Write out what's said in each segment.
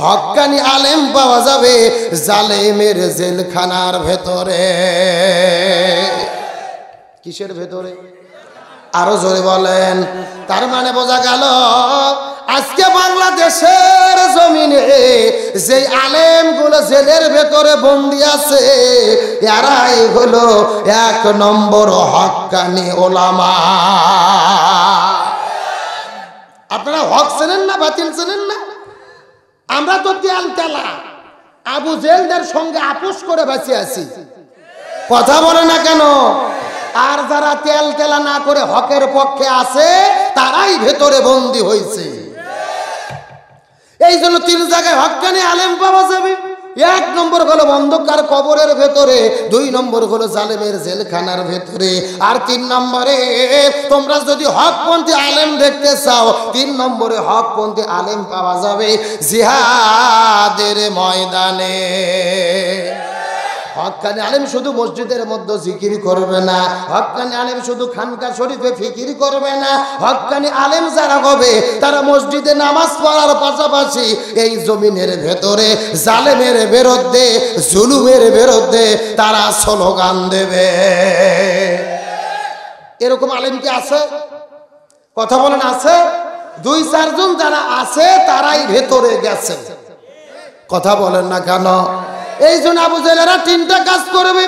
হক্কানি আলেম পাওয়া যাবে জালেমের জেলখানার ভেতরে। কিসের ভেতরে? আরো জোরে বলেন। তার মানে বোঝা গেল আজকে বাংলাদেশের জমিনে যে আলেমগুলো জেলের ভেতরে বন্দী আছে এরাই হলো 1 নম্বর হক্কানি ওলামা। আপনারা হক চেনেন না, বাতিল চেনেন না? আমরা তো তেল তেলা আবু জেলদের সঙ্গে আপোষ করে বেঁচে আছি, কথা বলে না কেন? আর যারা তেল তেলা না করে হকের পক্ষে আছে তারাই ভেতরে বন্দী হয়েছে। এই জন্য 3 জায়গায় হক্কানি আলেম পাওয়া যাবে। 1 নম্বর হলো অন্ধকার কবরের ভেতরে, 2 নম্বর হলো জালেমের জেলখানার ভেতরে, আর 3 নম্বরে তোমরা যদি হকপন্থী আলেম দেখতে চাও 3 নম্বরে হকপন্থী আলেম পাওয়া যাবে জিহাদের ময়দানে। হক্কানি আলেম শুধু মসজিদের মধ্যে জিকির করবে না, হক্কানি আলেম শুধু খানকা শরীফে ফিকির করবে না, হক্কানি আলেম যারা হবে তারা মসজিদে নামাজ পড়ার পাশাপাশি এই জমিনের ভেতরে জালেমের বিরুদ্ধে, জুলুমের বিরুদ্ধে তারা স্লোগান দেবে। এরকম আলেম কি আছে? কথা বলেন, আছে? 2-4 জন যারা আছে তারাই ভেতরে গেছে, কথা বলেন না কেন? এই জন্য আবু জেলেরা 3টা কাজ করবে।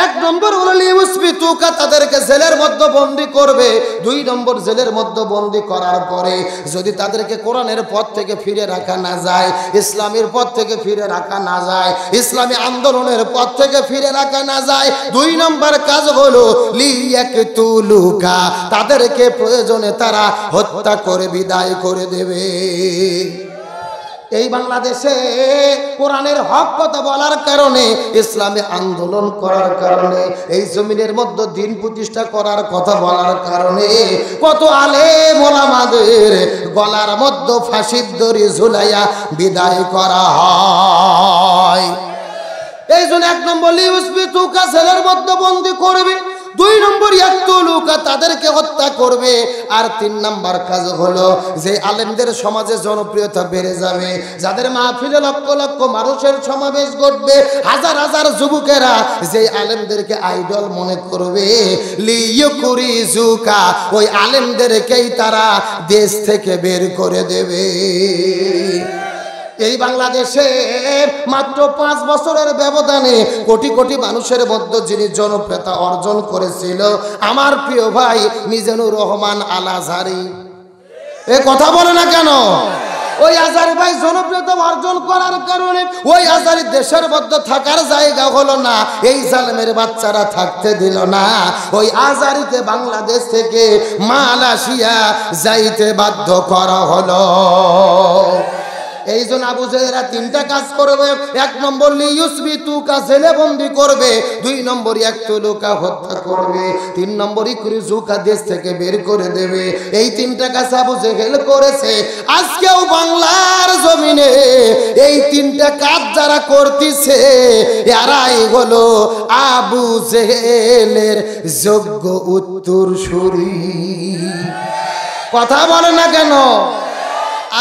1 নম্বর হলো লিউসবিতুকা, তাদেরকে জেলের মধ্যে বন্দী করবে। 2 নম্বর জেলের মধ্যে বন্দী করার পরে যদি তাদেরকে কোরআনের পথ থেকে ফিরে রাখা না যায়, ইসলামের পথ থেকে ফিরে রাখা না যায়, ইসলামী আন্দোলনের পথ থেকে ফিরে রাখা না যায়, 2 নম্বর কাজ হলো লিয়াকতুলুকা, তাদেরকে প্রয়োজনে তারা হত্যা করে বিদায় করে দেবে। এই বাংলাদেশে কোরআনের হক কথা বলার কারণে, ইসলামী আন্দোলন করার কারণে, এই জমিনের মধ্যে দিন প্রতিষ্ঠা করার কথা বলার কারণে কত আলেম ওলামাদের গলার মধ্যে ফাঁসির দড়ি ঝুলাইয়া বিদায় করা হয়। এই জন্য 1 নম্বর লিউসবিতুকা, জেলের মধ্যে বন্দী করবে। 2 নম্বর ইয়াকতুলুকা, তাদেরকে হত্যা করবে। আর 3 নম্বর কাজ হলো যে আলেমদের সমাজে জনপ্রিয়তা বেড়ে যাবে, যাদের মাহফিলে লক্ষ লক্ষ মানুষের সমাবেশ ঘটবে, হাজার হাজার যুবকেরা যে আলেমদেরকে আইডল মনে করবে, লিইয়ুখরিজুকা, ওই আলেমদেরকেই তারা দেশ থেকে বের করে দেবে। এই বাংলাদেশে মাত্র 5 বছরের ব্যবধানে কোটি কোটি মানুষের মধ্যে যিনি জনপ্রিয়তা অর্জন করেছিল আমার প্রিয় ভাই মিজানুর রহমান আল আজহারি। এ কথা বলে না কেন? ওই আজহারি ভাই জনপ্রিয়তা অর্জন করার কারণে ওই আজহারি দেশের মধ্যে থাকার জায়গা হলো না, এই জালেমের বাচ্চারা থাকতে দিল না, ওই আজহারিকে বাংলাদেশ থেকে মালয়েশিয়া যাইতে বাধ্য করা হলো। এই জন্য আবু জেলেরা 3টা কাজ করবে। 1 নম্বর লিউসবিতুকা, জেলে বন্দী করবে। 2 নম্বর ইয়াকতুলুকা, হত্যা করবে। 3 নম্বর ইখরিজুকা, দেশ থেকে বের করে দেবে। এই 3টা কাজ আবু জেহেল করেছে। আজকেও বাংলার জমিনে এই 3টা কাজ যারা করতেছে এরাই হলো আবু জেহেলের যোগ্য উত্তরসূরি। কথা বলে না কেন?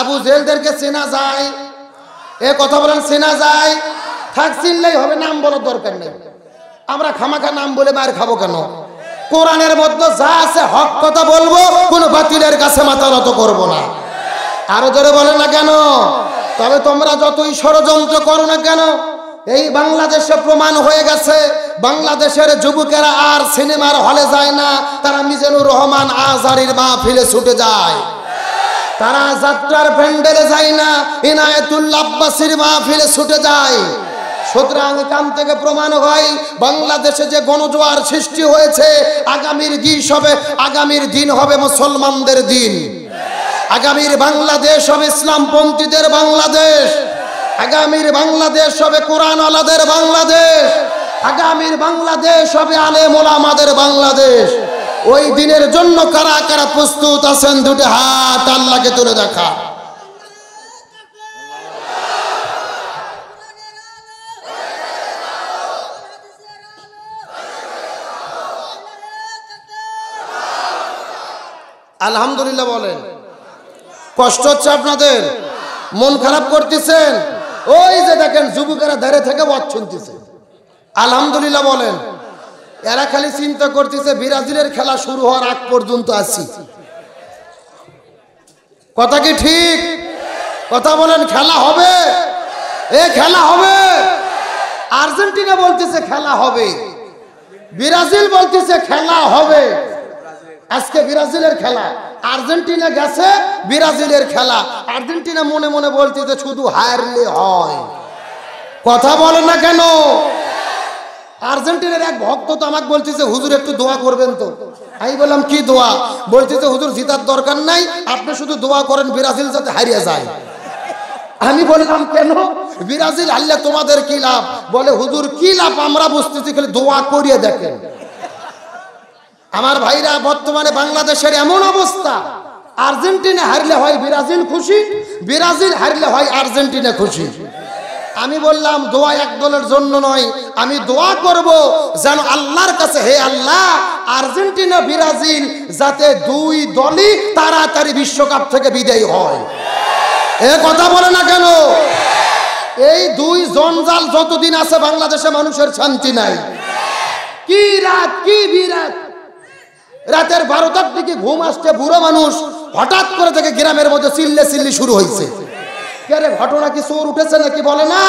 আবু জেলদেরকে চেনা যায়? এ কথা বলেন, চেনা যায়? থাক, চিনলেই হবে, নাম বলার দরকার নেই। আমরা খামাখা নাম বলে মার খাবো কেন? কোরআনের মধ্যে যা আছে হক কথা বলবো, কোনো বাতিলের কাছে মাথা নত করবো না। আরো জোরে বলেন না কেন? তবে তোমরা যতই ষড়যন্ত্র করো না কেন, এই বাংলাদেশে প্রমাণ হয়ে গেছে বাংলাদেশের যুবকেরা আর সিনেমার হলে যায় না, তারা মিজানুর রহমান আজহারির মাহফিলে ছুটে যায়। তারা যাত্রার প্যান্ডেলে যায় না, ইনায়েতুল্লাহ আব্বাসীর মাহফিলে ছুটে যায়। সুতরাং এখান থেকে প্রমাণ হয় বাংলাদেশে যে গণজোয়ার সৃষ্টি হয়েছে, আগামীর দিন হবে মুসলমানদের দিন, আগামীর বাংলাদেশ হবে ইসলামপন্থীদের বাংলাদেশ, আগামীর বাংলাদেশ হবে কোরআনওয়ালাদের বাংলাদেশ, আগামীর বাংলাদেশ হবে আলেম ওলামাদের বাংলাদেশ। ওই দিনের জন্য কারা কারা প্রস্তুত আছেন? 2টি হাত আল্লাহকে তুলে দেখা। আলহামদুলিল্লাহ বলেন। কষ্ট হচ্ছে আপনাদের? মন খারাপ করতেছেন? ওই যে দেখেন যুবকেরা ধারে থেকে ওয়াজ শুনতেছে, আলহামদুলিল্লাহ বলেন। এরা খালি চিন্তা করতেছে ব্রাজিলের খেলা শুরু হওয়ার আগ পর্যন্ত আসি। কথা কি ঠিক? কথা বলেন, খেলা হবে, এ খেলা হবে। আর্জেন্টিনা বলতেছে খেলা হবে, ব্রাজিল বলতেছে খেলা হবে। আজকে ব্রাজিলের খেলা, আর্জেন্টিনা গেছে ব্রাজিলের খেলা। আর্জেন্টিনা মনে মনে বলতেছে শুধু হারলে হয়। কথা বলেন না কেন? আর্জেন্টিনার এক ভক্ত তো আমাকে বলতেছে হুজুর একটু দোয়া করবেন তো। আমি বললাম কি দোয়া? বলতেছে হুজুর জিতার দরকার নাই, আপনি শুধু দোয়া করেন ব্রাজিল যাতে হারিয়ে যায়। আমি বললাম কেন? ব্রাজিল হারলে তোমাদের কি লাভ? বলে হুজুর কি লাভ আমরা বুঝতেছি, খালি দোয়া করিয়ে দেখেন। আমার ভাইরা, বর্তমানে বাংলাদেশের এমন অবস্থা, আর্জেন্টিনা হারলে হয় ব্রাজিল খুশি, ব্রাজিল হারলে হয় আর্জেন্টিনা খুশি। আমি বললাম দোয়া এক দলের জন্য নয়, আমি দোয়া করব যেন আল্লাহর কাছে, হে আল্লাহ আর্জেন্টিনা ব্রাজিল যাতে দুই দলই তাড়াতাড়ি বিশ্বকাপ থেকে বিদায় হয়। এ কথা বলে না কেন? এই দুই জঞ্জাল যতদিন আছে বাংলাদেশে মানুষের শান্তি নাই। কি রাত, কি বিরাত, রাতের 12টার দিকে ঘুম আসছে, বুড়ো মানুষ হঠাৎ করে থেকে গ্রামের মধ্যে চিল্লে চিল্লি শুরু হয়েছে। কে ঘটনা কি চোর উঠেছে নাকি? বলে না,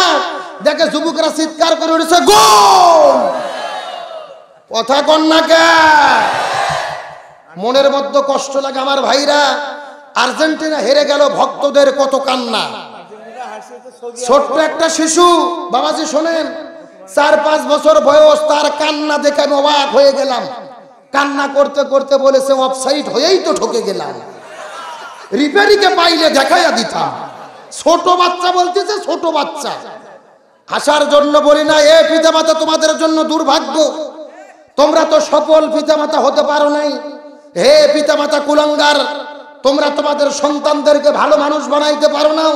দেখে যুবকরা চিৎকার করে উঠেছে গোল। কথা কন না কে? মনের মধ্যে কষ্ট লাগে আমার ভাইরা। আর্জেন্টিনা হেরে গেল, ভক্তদের কত কান্না। ছোট্ট একটা শিশু, বাবাজি শোনেন, 4-5 বছর বয়স, তার কান্না দেখে আমি অবাক হয়ে গেলাম। কান্না করতে করতে বলেছে অফসাইড হয়েই তো ঠকে গেলাম, রিপেরিকে পাইলে দেখাইয়া দিতাম। ছোট বাচ্চা বলতেছে, ছোট বাচ্চা। আসার জন্য বলি না, এ পিতামাতা তোমাদের জন্য দুর্ভাগ্য, তোমরা তো সফল পিতামাতা হতে পারো নাই। হে পিতামাতা কুলাঙ্গার, তোমরা তোমাদের সন্তানদেরকে ভালো মানুষ বানাইতে পারো না,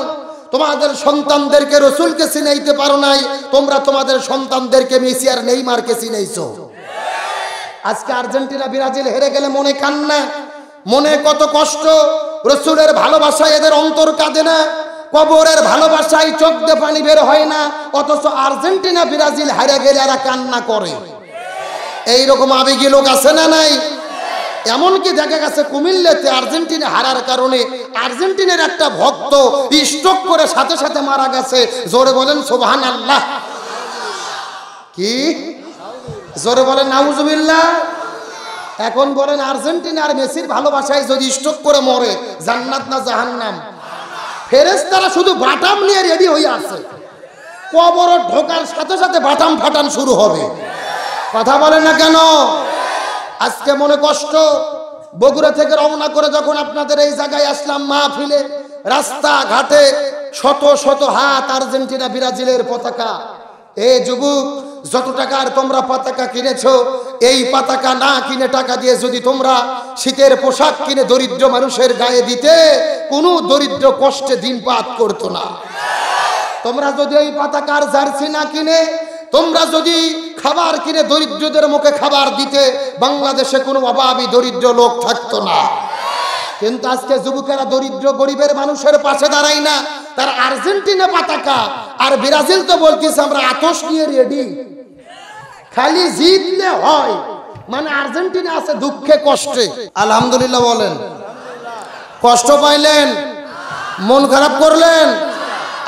তোমাদের সন্তানদেরকে রসুলকে চিনাইতে পারো নাই, তোমরা তোমাদের সন্তানদেরকে মেসি আর নেইমারকে চিনাইছো। আজকে আর্জেন্টিনা ব্রাজিল হেরে গেলে মনে কান্না, মনে কত কষ্ট। রসুলের ভালোবাসায় এদের অন্তর কাঁদে না, কবরের ভালোবাসায় চোখ দিয়ে পানি বের হয় না, অথচ আর্জেন্টিনা ব্রাজিল হেরে গেলে এরা কান্না করে। এইরকম আবেগী লোক আছে না নাই? এমনকি দেখা গেছে কুমিল্লাতে আর্জেন্টিনা হারার কারণে আর্জেন্টিনার একটা ভক্ত স্ট্রোক করে সাথে সাথে মারা গেছে। জোরে বলেন সুবহানাল্লাহ। কি জোরে বলেন নাউজুবিল্লাহ। এখন বলেন আর্জেন্টিনা আর মেসির ভালোবাসায় যদি স্ট্রোক করে মরে, জান্নাত না জাহান্নাম? ফেরেশতারা শুধু বাটাম নিয়ে রেডি হয়ে আছে, কবরে ঢোকার সাথে সাথে বাটাম ফাটান শুরু হবে। কথা বলেন না কেন? আজকে মনে কষ্ট। বগুড়া থেকে রওনা করে যখন আপনাদের এই জায়গায় আসলাম মাহফিলে, রাস্তা ঘাটে শত শত হাত আর্জেন্টিনা ব্রাজিলের পতাকা। এই যুবক, যত টাকার তোমরা পতাকা কিনেছো, এই পতাকা না কিনে টাকা দিয়ে যদি তোমরা শীতের পোশাক কিনে দরিদ্র মানুষের গায়ে দিতে, কোনো দরিদ্র কষ্টে দিন পাত করতো না। তোমরা যদি এই পতাকার জার্সি না কিনে, তোমরা যদি খাবার কিনে দরিদ্রদের মুখে খাবার দিতে, বাংলাদেশে কোনো অভাবী দরিদ্র লোক থাকতো না। কিন্তু আজকে যুবকেরা দরিদ্র গরিবের মানুষের পাশে দাঁড়ায় না, তার আর্জেন্টিনা পতাকা আর ব্রাজিল তো বলতেছে আমরা আতশ নিয়ে রেডি, খালি জিতলে হয়। মানে আর্জেন্টিনা আছে দুঃখে কষ্টে। আলহামদুলিল্লাহ বলেন। কষ্ট পাইলেন, মন খারাপ করলেন।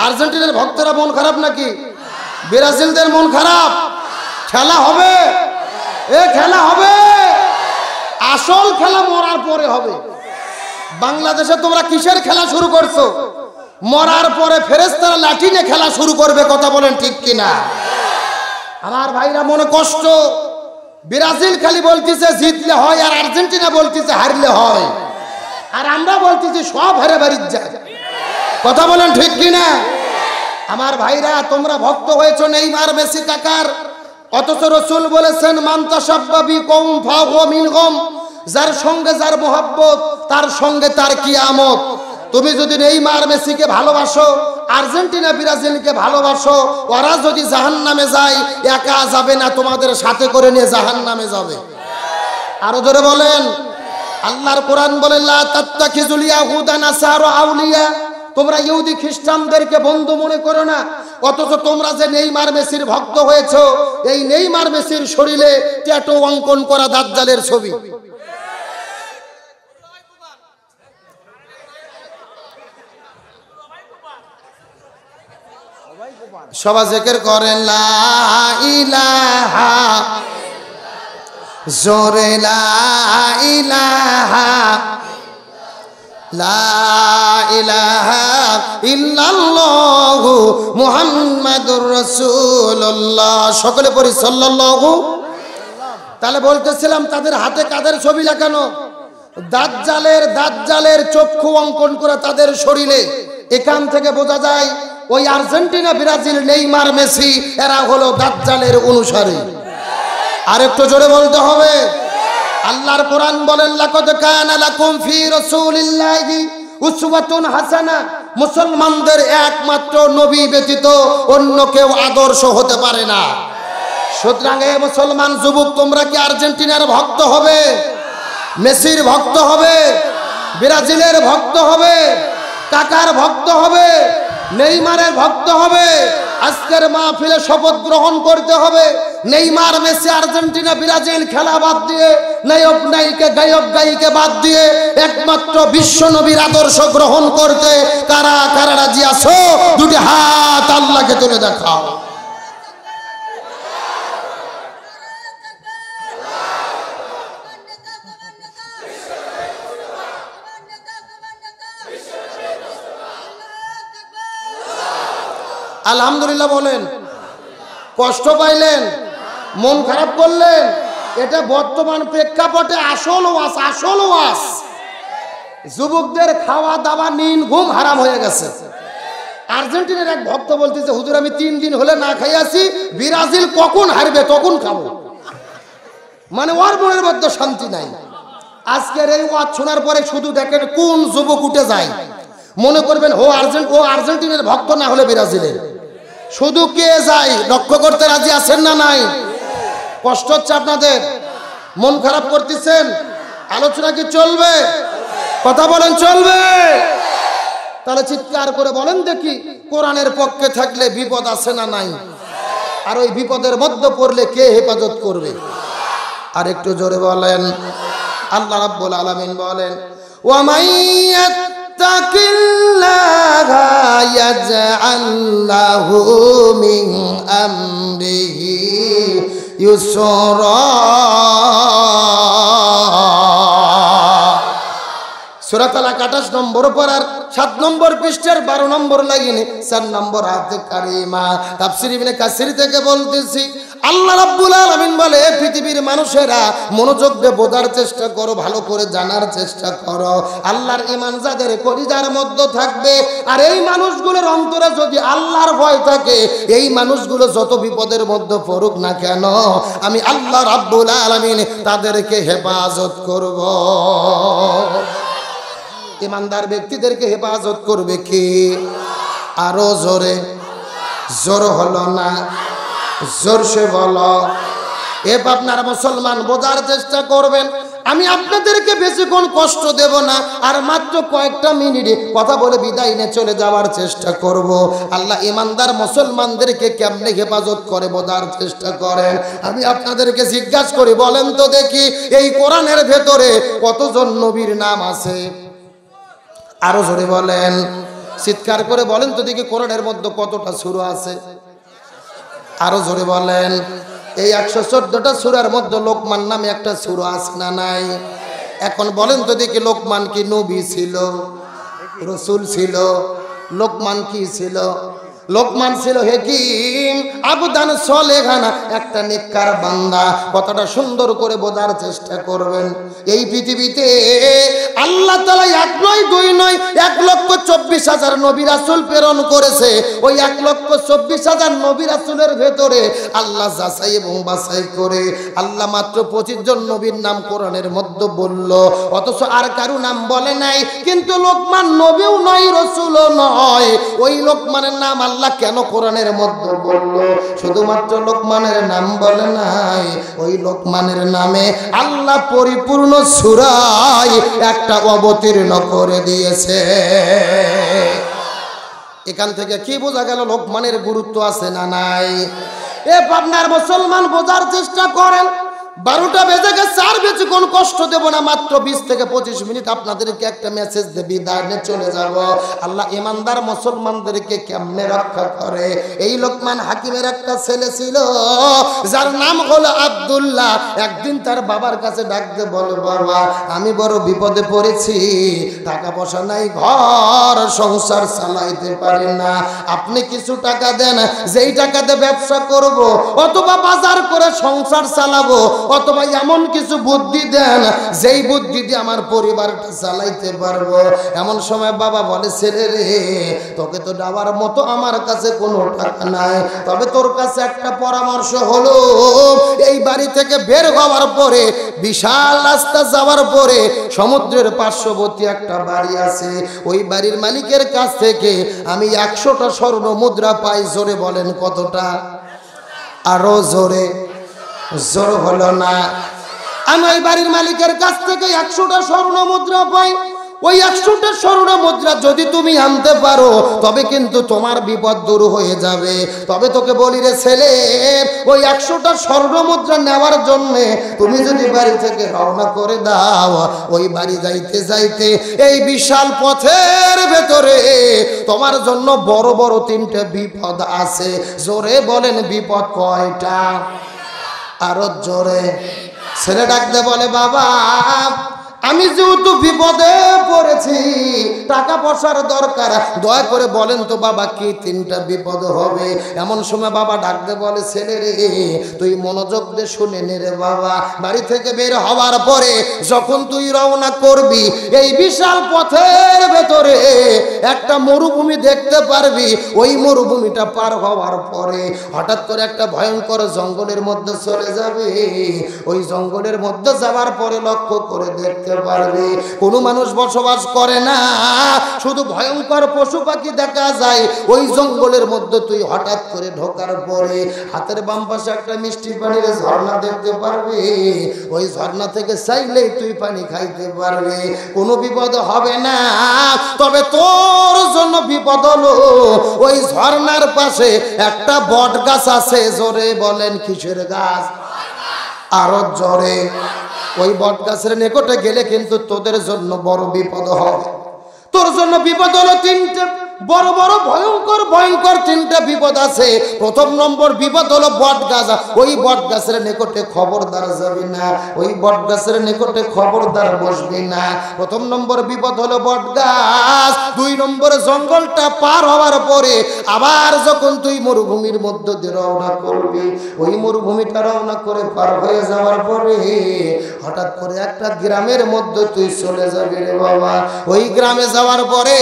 আর্জেন্টিনার ভক্তরা মন খারাপ নাকি? ব্রাজিলদের মন খারাপ? খেলা হবে, এ খেলা হবে। আসল খেলা মরার পরে হবে। বাংলাদেশে তোমরা কিসের খেলা শুরু করছো? মরার পরে ফেরেশতারা লাঠি নিয়ে খেলা শুরু করবে। কথা বলেন ঠিক কিনা? আমার ভাইরা মনে কষ্ট। ব্রাজিল খালি বলতেছে জিতলে হয়, আর আর্জেন্টিনা বলতেছে হারলে হয়, আর আমরা বলতেছি সব হেরে বাড়ির যায়। কথা বলেন ঠিক কিনা? আমার ভাইরা, তোমরা ভক্ত হয়েছো নেইমার মেসি কাকার, অথচ রাসূল বলেছেন মান তাশাব্বা বিকওম ফাহুয়া মিনহুম, যার সঙ্গে যার মোহাব্বত তার সঙ্গে তার কিয়ামত। তুমি যদি নেইমার মেসিকে ভালোবাসো, আর্জেন্টিনা ব্রাজিলকে ভালোবাসো, ওরা যদি জাহান্নামে যায় একা যাবে না, তোমাদের সাথে করে নিয়ে জাহান্নামে যাবে। আরো জোরে বলেন। আল্লাহর কোরআন বলে লা তাত্তাখিজুল ইয়াহুদা নাসারা আউলিয়া, তোমরা ইহুদি খ্রিস্টানদেরকে বন্ধু মনে করো না, অথচ তোমরা যে নেইমার মেসির ভক্ত হয়েছো, এই নেইমার মেসির শরীরে ট্যাটু অঙ্কন করা দাজ্জালের ছবি। সবাই জিকির করেন লা ইলাহা, জোরে লা ইলাহা, লা ইলাহা ইল্লাল্লাহু মুহাম্মাদুর রাসূলুল্লাহ। সকলে পড়ি সাল্লাল্লাহু। তাহলে বলতেছিলাম তাদের হাতে কাদের ছবি লাগানো? দাজ্জালের চক্ষু অঙ্কন করা তাদের শরীরে। এখান থেকে বোঝা যায় ওই আর্জেন্টিনা, ব্রাজিল, নেইমার, মেসি এরা হলো দাজ্জালের অনুসারী। আর একটু জোরে বলতে হবে। আল্লাহর কোরআন বলেন লাকাদ কানা লাকুম ফি রাসূলিল্লাহি উসওয়াতুন হাসানা। মুসলমানদের একমাত্র নবী ব্যতীত অন্য কেউ আদর্শ হতে পারে না। সুতরাং এ মুসলমান যুবক, তোমরা কি আর্জেন্টিনার ভক্ত হবে, মেসির ভক্ত হবে, ব্রাজিলের ভক্ত হবে, কাকার ভক্ত হবে, নেইমারের ভক্ত হবে? আজকের মাহফিলে শপথ গ্রহণ করতে হবে, নেইমার, মেসি, আর্জেন্টিনা, ব্রাজিল খেলা বাদ দিয়ে, নায়ক নায়িকা, গায়ক গায়িকা বাদ দিয়ে একমাত্র বিশ্ব নবীর আদর্শ গ্রহণ করতে কারা কারা রাজি আছো? দুটি হাত আল্লাহকে তুলে দেখাও। আলহামদুলিল্লাহ বলেন। কষ্ট পাইলেন, মন খারাপ করলেন, এটা বর্তমান প্রেক্ষাপটে আসল ওয়াজ। যুবকদের খাওয়া দাওয়া, নিন, ঘুম হারাম হয়ে গেছে। আর্জেন্টিনার এক ভক্ত বলতেছে, হুজুর আমি 3 দিন হলে না খাই আছি, ব্রাজিল কখন হারবে তখন খাবো। মানে ওর মনের মধ্যে শান্তি নাই। আজকের এই ওয়াজ শোনার পরে শুধু দেখেন কোন যুবক উঠে যায়, মনে করবেন ও আর্জেন্টিনার ভক্ত না হলে ব্রাজিলের। শুধু কে যায় লক্ষ্য করতে রাজি আছেন না নাই? কষ্ট হচ্ছে আপনাদের, মন খারাপ করতেছেন, আলোচনা কি চলবে? কথা বলেন চলবে? তাহলে চিৎকার করে বলেন দেখি, কোরআনের পক্ষে থাকলে বিপদ আছে না নাই? আর ওই বিপদের মধ্যে পড়লে কে হেফাজত করবে? আর একটু জোরে বলেন। আল্লাহ রাব্বুল আলামিন বলেন, ওয়া মাইয়াত তাকিল্লাহা ইয়াজআল লাহু মিন আমরিহি ইউসরা। সূরা তালাক 28 নম্বর পারার 7 নম্বর পৃষ্ঠার 12 নম্বর লাইনে 4 নম্বর আয়াতে কারিমা। তাফসীর ইবনে কাসির থেকে বলতেছি, আল্লাহ রাব্বুল আলামিন বলে, পৃথিবীর মানুষেরা মনোযোগ দিয়ে বোঝার চেষ্টা করো, ভালো করে জানার চেষ্টা করো। আল্লাহর ঈমান যাদের কলিজার মধ্যে থাকবে, আর এই মানুষগুলোর অন্তরে যদি আল্লাহর ভয় থাকে, এই মানুষগুলো যত বিপদের মধ্যে পড়ুক না কেন, আমি আল্লাহ রাব্বুল আলামিন তাদেরকে হেফাজত করব। ইমানদার ব্যক্তিদেরকে হেফাজত করবে কি? আরো জোরে, জোর হলো না, জোরসে বলো। আপনারা মুসলমান বোঝার চেষ্টা করবেন, আমি আপনাদেরকে বেশিক্ষণ কষ্ট দেব না, আর মাত্র কয়েকটা মিনিটে কথা বলে বিদায় নিয়ে চলে যাওয়ার চেষ্টা করব। আল্লাহ ইমানদার মুসলমানদেরকে কেমনে হেফাজত করে বোঝার চেষ্টা করেন। আমি আপনাদেরকে জিজ্ঞাসা করি, বলেন তো দেখি, এই কোরআনের ভেতরে কতজন নবীর নাম আছে? আরো জোরে বলেন, চিৎকার করে বলেন তো দেখি, কোরআনের মধ্যে কতটা সূরা আছে? আরো জোরে বলেন। এই 114টা সূরার মধ্যে লোকমান নামে একটা সূরা আছে না নাই? এখন বলেন তো দেখি, লোকমান কি নবী ছিল, রাসূল ছিল? লোকমান কি ছিল? লোকমান ছিল হাকিম, আবদান সলেহান, একটা নেককার বান্দা। কথাটা সুন্দর করে বোঝার চেষ্টা করবেন। এই পৃথিবীতে আল্লাহ তাআলা 1 নয় 2 নয় 1,24,000 নবী রাসূল প্রেরণ করেছে। ওই 1,24,000 নবী রাসূলের ভেতরে আল্লাহ যাচাই এবং বাছাই করে আল্লাহ মাত্র 25 জন নবীর নাম কোরআনের মধ্যে বলল, অথচ আর কারো নাম বলে নাই। কিন্তু লোকমান নবীও নয়, রাসূলও নয়। ওই লোকমানের নাম আল্লাহ কেন কোরআনের মধ্যে বলল? শুধুমাত্র লোকমানের নাম বলে নাই, ওই লোকমানের নামে আল্লাহ পরিপূর্ণ সূরা একটা অবতীর্ণ করে দিয়েছে। এখান থেকে কি বোঝা গেল? লোকমানের গুরুত্ব আছে না নাই? এ পাবনার মুসলমান বোঝার চেষ্টা করেন। 12টা বেজে গেছে, আর বেশিক্ষণ কষ্ট দেব না, মাত্র 20 থেকে 25 মিনিট আপনাদেরকে একটা মেসেজ দিয়ে বিদায় নিয়ে চলে যাব। আল্লাহ ইমানদার মুসলমানদেরকে কেমনে রক্ষা করে। এই লোকমান হাকিমের একটা ছেলে ছিল যার নাম হলো আব্দুল্লাহ। একদিন তার বাবার কাছে ডাকতে বলে, বাবা আমি বড় বিপদে পড়েছি, টাকা পয়সা নাই, ঘর সংসার চালাইতে পারি না, আপনি কিছু টাকা দেন, যেই টাকাতে ব্যবসা করব অথবা বাজার করে সংসার চালাবো, অথবা এমন কিছু বুদ্ধি দেন যেই বুদ্ধি দিয়ে আমার পরিবারটা চালাইতে পারবো। এমন সময় বাবা বলে, ছেলে রে, তোকে তো দেওয়ার মতো আমার কাছে কোনো টাকা নাই, তবে তোর কাছে একটা পরামর্শ হলো, এই বাড়ি থেকে বের হওয়ার পরে বিশাল রাস্তা যাওয়ার পরে সমুদ্রের পার্শ্ববর্তী একটা বাড়ি আছে, ওই বাড়ির মালিকের কাছ থেকে আমি 100টা স্বর্ণ মুদ্রা পাই। জোরে বলেন কতটা? আরো জোরে। জোর হলো না। আমি ওই বাড়ির মালিকের কাছ থেকে 100টা স্বর্ণ মুদ্রা পাই। ওই 100টা স্বর্ণ মুদ্রা যদি তুমি আনতে পারো তবে কিন্তু তোমার বিপদ দূর হয়ে যাবে। তবে তোকে বলি রে ছেলে, ওই 100টা স্বর্ণ মুদ্রা নেওয়ার জন্য তুমি যদি বাড়ি থেকে রওনা করে দাও, ওই বাড়ি যাইতে যাইতে এই বিশাল পথের ভেতরে তোমার জন্য বড় বড় 3টে বিপদ আছে। জোরে বলেন বিপদ কয়টা? আরো জোরে। ছেলে ডাকতে বলে, বাবা আমি যেহেতু বিপদে পড়েছি, টাকা পয়সার দরকার, দয়া করে বলেন তো বাবা কি 3টা বিপদ হবে? এমন সময় বাবা ডাকতে বলে, ছেলে রে তুই মনোযোগ দিয়ে শুনে নে রে বাবা, বাড়ি থেকে বের হওয়ার পরে যখন তুই রওনা করবি এই বিশাল পথের ভেতরে একটা মরুভূমি দেখতে পারবি। ওই মরুভূমিটা পার হওয়ার পরে হঠাৎ করে একটা ভয়ঙ্কর জঙ্গলের মধ্যে চলে যাবে। ওই জঙ্গলের মধ্যে যাওয়ার পরে লক্ষ্য করে দেখতে পারবে কোনো মানুষ বসবাস করে না, শুধু ভয়ঙ্কর পশু পাখি দেখা যায়। ওই জঙ্গলের মধ্যে তুই হঠাৎ করে ঢোকার পরে হাতের বাম পাশে একটা মিষ্টি পানির ঝর্ণা দেখতে পারবি। ওই ঝর্ণা থেকে চাইলেই তুই পানি খাইতে পারবে, কোনো বিপদ হবে না। তবে তোর জন্য বিপদ হলো, ওই ঝর্ণার পাশে একটা বট গাছ আছে। জোরে বলেন কিসের গাছ? আরো জোরে। ওই বট গাছের নিকটে গেলে কিন্তু তোদের জন্য বড় বিপদ হবে। তোর জন্য বিপদ হলো 3টে, বড় বড় ভয়ঙ্কর ভয়ঙ্কর 3টে বিপদ আছে। প্রথম নম্বর বিপদ হলো বট গাছ। ওই বট গাছের নিকটে খবরদার যাবি না, ওই বট গাছের নিকটে খবরদার বসবি না। প্রথম নম্বর বিপদ হলো বট গাছ। 2 নম্বর জঙ্গলটা পার হওয়ার পরে আবার যখন তুই মরুভূমির মধ্য দিয়ে রওনা করবি, ওই মরুভূমিটা রওনা করে পার হয়ে যাওয়ার পরে হঠাৎ করে একটা গ্রামের মধ্যে তুই চলে যাবি রে বাবা। ওই গ্রামে যাওয়ার পরে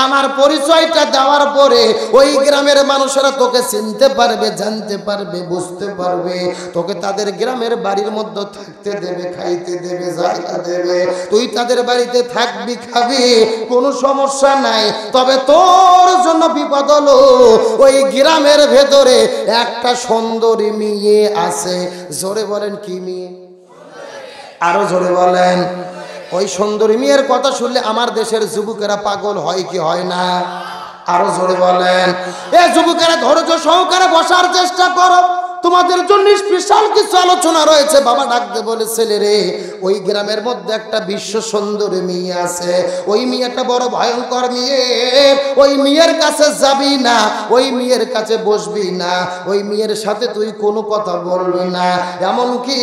আমার পরিচয়টা দেওয়ার পরে ওই গ্রামের মানুষেরা তোকে চিনতে পারবে, জানতে পারবে, বুঝতে পারবে। তোকে তাদের গ্রামের বাড়ির মধ্যে থাকতে দেবে, খাইতে দেবে, জায়গা দেবে। তুই তাদের বাড়িতে থাকবি, খাবি, কোনো সমস্যা নাই। তবে তোর জন্য বিপদ হলো, ওই গ্রামের ভেতরে একটা সুন্দরী মেয়ে আছে। জোরে বলেন কি মেয়ে? আরো জোরে বলেন। ওই সুন্দরী মেয়ের কথা শুনলে আমার দেশের যুবকেরা পাগল হয় কি হয় না? আরো জোরে বলেন। এ যুবকেরা ধৈর্য সহকারে বসার চেষ্টা করো, তোমাদের জন্য স্পেশাল কিছু আলোচনা রয়েছে। বাবা ডাকতে বলে, ছেলে রে ওই গ্রামের মধ্যে একটা বিশ্ব সুন্দরী মেয়ে আছে। ওই মেয়েটা বড় ভয়ঙ্কর মেয়ে। ওই মেয়ের কাছে যাবি না, ওই মেয়ের কাছে বসবি না, ওই মেয়ের সাথে তুই কোনো কথা বলবি না। এমনকি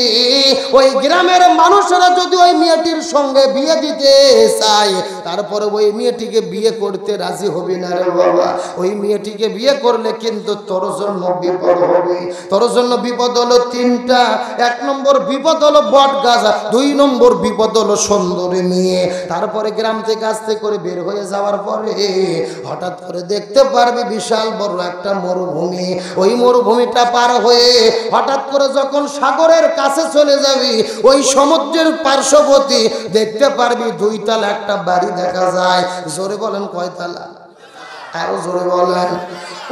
ওই গ্রামের মানুষেরা যদি ওই মেয়েটির সঙ্গে বিয়ে দিতে চায়, তারপরে ওই মেয়েটিকে বিয়ে করতে রাজি হবি না রে বাবা। ওই মেয়েটিকে বিয়ে করলে কিন্তু তোর জন্য বিপদ হবে। তোর জন্য বিপদ হলো 3টা। 1 নম্বর বিপদ হলো বট গাছ, 2 নম্বর বিপদ হলো সুন্দরী মেয়ে। তারপরে গ্রাম থেকে আস্তে করে বের হয়ে যাওয়ার পরে হঠাৎ করে দেখতে পারবি বিশাল বড় একটা মরুভূমি। ওই মরুভূমিটা পার হয়ে হঠাৎ করে যখন সাগরের কাছে চলে যাবি, ওই সমুদ্রের পার্শ্ববর্তী দেখতে পারবি 2 তলা একটা বাড়ি দেখা যায়। জোরে বলেন কয়তলা? আরো জোরে বলেন।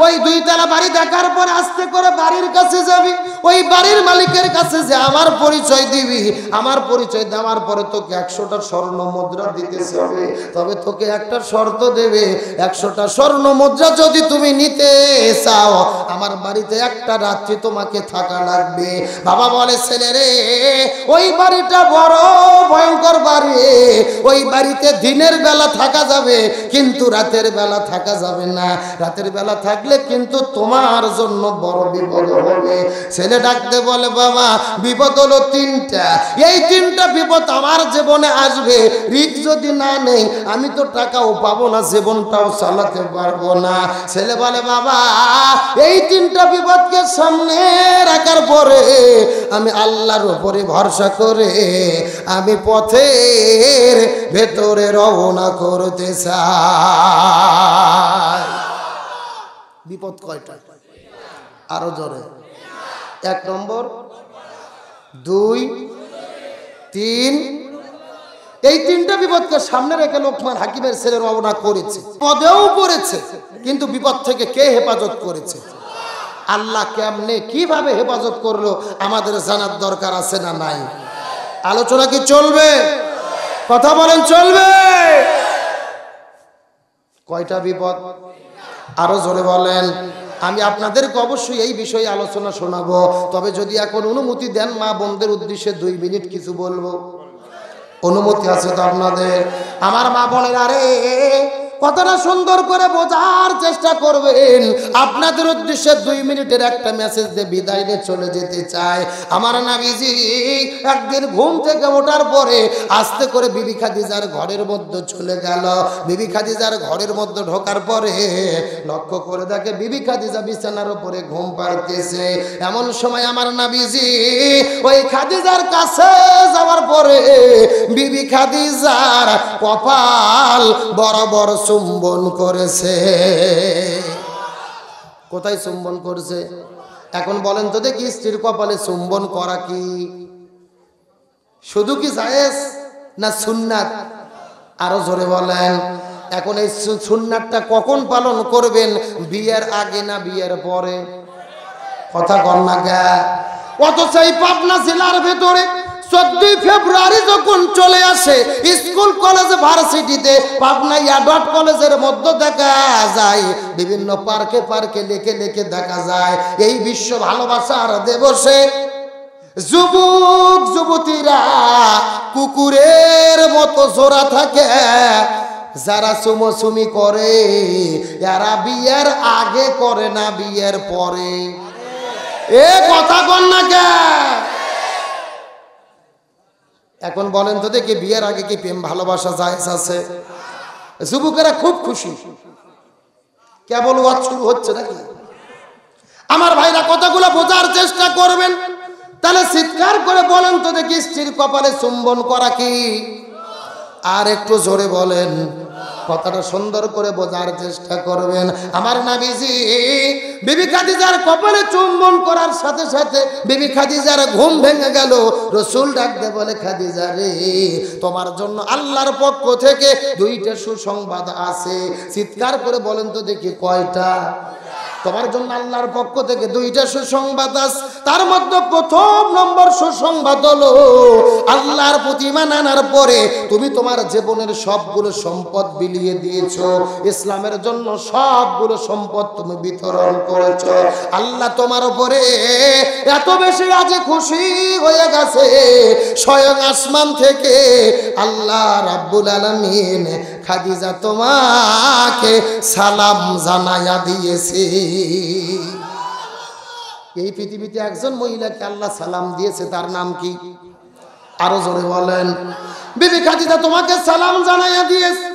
ওই দুইতলা বাড়ি দেখার পর আস্তে করে বাড়ির কাছে যাবি, ওই বাড়ির মালিকের কাছে যে আমার পরিচয় দিবি, আমার পরিচয় দেওয়ার পরে তোকে 100টা স্বর্ণ মুদ্রা দিতে হবে। তবে তোকে একটা শর্ত দেবে, 100টা স্বর্ণ মুদ্রা যদি তুমি নিতে চাও আমার বাড়িতে একটা রাত্রি তোমাকে থাকা লাগবে। বাবা বলে ছেলে রে, ওই বাড়িটা বড় ভয়ঙ্কর বাড়ি, ওই বাড়িতে দিনের বেলা থাকা যাবে কিন্তু রাতের বেলা থাকা যাবে না। রাতের বেলা থাকলে কিন্তু তোমার জন্য বড় বিপদ হবে। ছেলে ডাকতে বলে বাবা বিপদ হলো 3টা, এই 3টা বিপদ আমার জীবনে আসবে, রিস্ক যদি না নেই আমি তো টাকাও পাবো না, জীবনটাও চালাতে পারবো না। ছেলে বলে বাবা এই 3টা বিপদকে সামনে রাখার পরে আমি আল্লাহর উপরে ভরসা করে আমি পথের ভেতরে রওনা করতে চাই। বিপদ কয়টা? আরো জোরে। 1 নম্বর, 2, 3, এই 3টা বিপদকে সামনে রেখে লোকমান হাকিমের ছেলে রওনা করেছে। পদেও পড়েছে কিন্তু বিপদ থেকে কে হেফাজত করেছে? আল্লাহ। কেমনে কিভাবে হেফাজত করলো আমাদের জানার দরকার আছে না নাই? আলোচনা কি চলবে? কথা বলেন চলবে? কয়টা বিপদ? আরো জোরে বলেন। আমি আপনাদেরকে অবশ্যই এই বিষয়ে আলোচনা শোনাবো, তবে যদি এখন অনুমতি দেন মা বোনদের উদ্দেশ্যে 2 মিনিট কিছু বলবো। অনুমতি আছে তো আপনাদের? আমার মা বোনের আরে কথাটা সুন্দর করে বোঝার চেষ্টা করবেন। আপনাদের উদ্দেশ্যে 2 মিনিটের একটা মেসেজ দিয়ে বিদায় নিয়ে চলে যেতে চাই। আমার নবীজি একদিন ঘুম থেকে ওঠার পরে আস্তে করে বিবি খাদিজার ঘরের মধ্যে চলে গেল। বিবি খাদিজার ঘরের মধ্যে ঢোকার পরে লক্ষ্য করে দেখে বিবি খাদিজা বিছানার উপরে ঘুম পাড়তেছে। এমন সময় আমার নবীজি ওই খাদিজার কাছে যাওয়ার পরে বিবি খাদিজার কপাল বরাবর চুম্বন করেছে। কোথায় চুম্বন করেছে? এখন বলেন তো দেখি, স্ত্রীর কপালে চুম্বন করা কি শুধু কি জায়েজ না সুন্নাত? আরো জোরে বলেন। এখন এই সুন্নাতটা কখন পালন করবেন? বিয়ের আগে না বিয়ের পরে? কথা কন না গা। অথচ এই পাবনা জেলার ভেতরে 14 ফেব্রুয়ারি যখন চলে আসে স্কুল কলেজ ভার্সিটিতে, পাবনা ইয়াডট কলেজের মধ্যে দেখা যায় বিভিন্ন পার্কে পার্কে লেখে লেখে দেখা যায় এই বিশ্ব ভালোবাসার দিবসে যুবক যুবতীরা কুকুরের মতো জোড়া থাকে। যারা চুমোচুমি করে এরা বিয়ের আগে করে না বিয়ের পরে। এ কথা কন না কে? এখন বলেন তো দেখি, বিয়ের আগে কি প্রেম ভালোবাসা জায়েজ আছে? যুবকেরা খুব খুশি, কেবল ওয়াজ শুরু হচ্ছে নাকি? আমার ভাইরা কথাগুলো বোঝার চেষ্টা করবেন। তাহলে চিৎকার করে বলেন তো দেখি, স্ত্রীর কপালে চুম্বন করা কি? আর একটু জোরে বলেন, কথাটা সুন্দর করে বোঝার চেষ্টা করবেন। আমার নবীজি বিবি খাদিজার কপালে চুম্বন করার সাথে সাথে বিবি খাদিজার ঘুম ভেঙে গেল। রাসূল ডাকতে বলে, খাদিজা রে, তোমার জন্য আল্লাহর পক্ষ থেকে 2টা সুসংবাদ আছে। চিৎকার করে বলেন তো দেখি কয়টা? তোমার জন্য আল্লাহর পক্ষ থেকে 2টা সুসংবাদ আছে। তার মধ্যে প্রথম নম্বর সুসংবাদ হলো, আল্লাহর প্রতি ঈমান আনার পরে তুমি তোমার জীবনের সবগুলো সম্পদ বিলিয়ে দিয়েছো, ইসলামের জন্য সবগুলো সম্পদ তুমি বিতরণ করেছো। আল্লাহ তোমার উপরে এত বেশি রাজি খুশি হয়ে গেছে, স্বয়ং আসমান থেকে আল্লাহ রাব্বুল আলামিন খাদিজা তোমাকে সালাম জানায়া দিয়েছে। এই পৃথিবীতে একজন মহিলাকে আল্লাহ সালাম দিয়েছে, তার নাম কি? আরো জোরে বলেন। বিবি খাদিজা তোমাকে সালাম জানাইয়া দিয়েছে।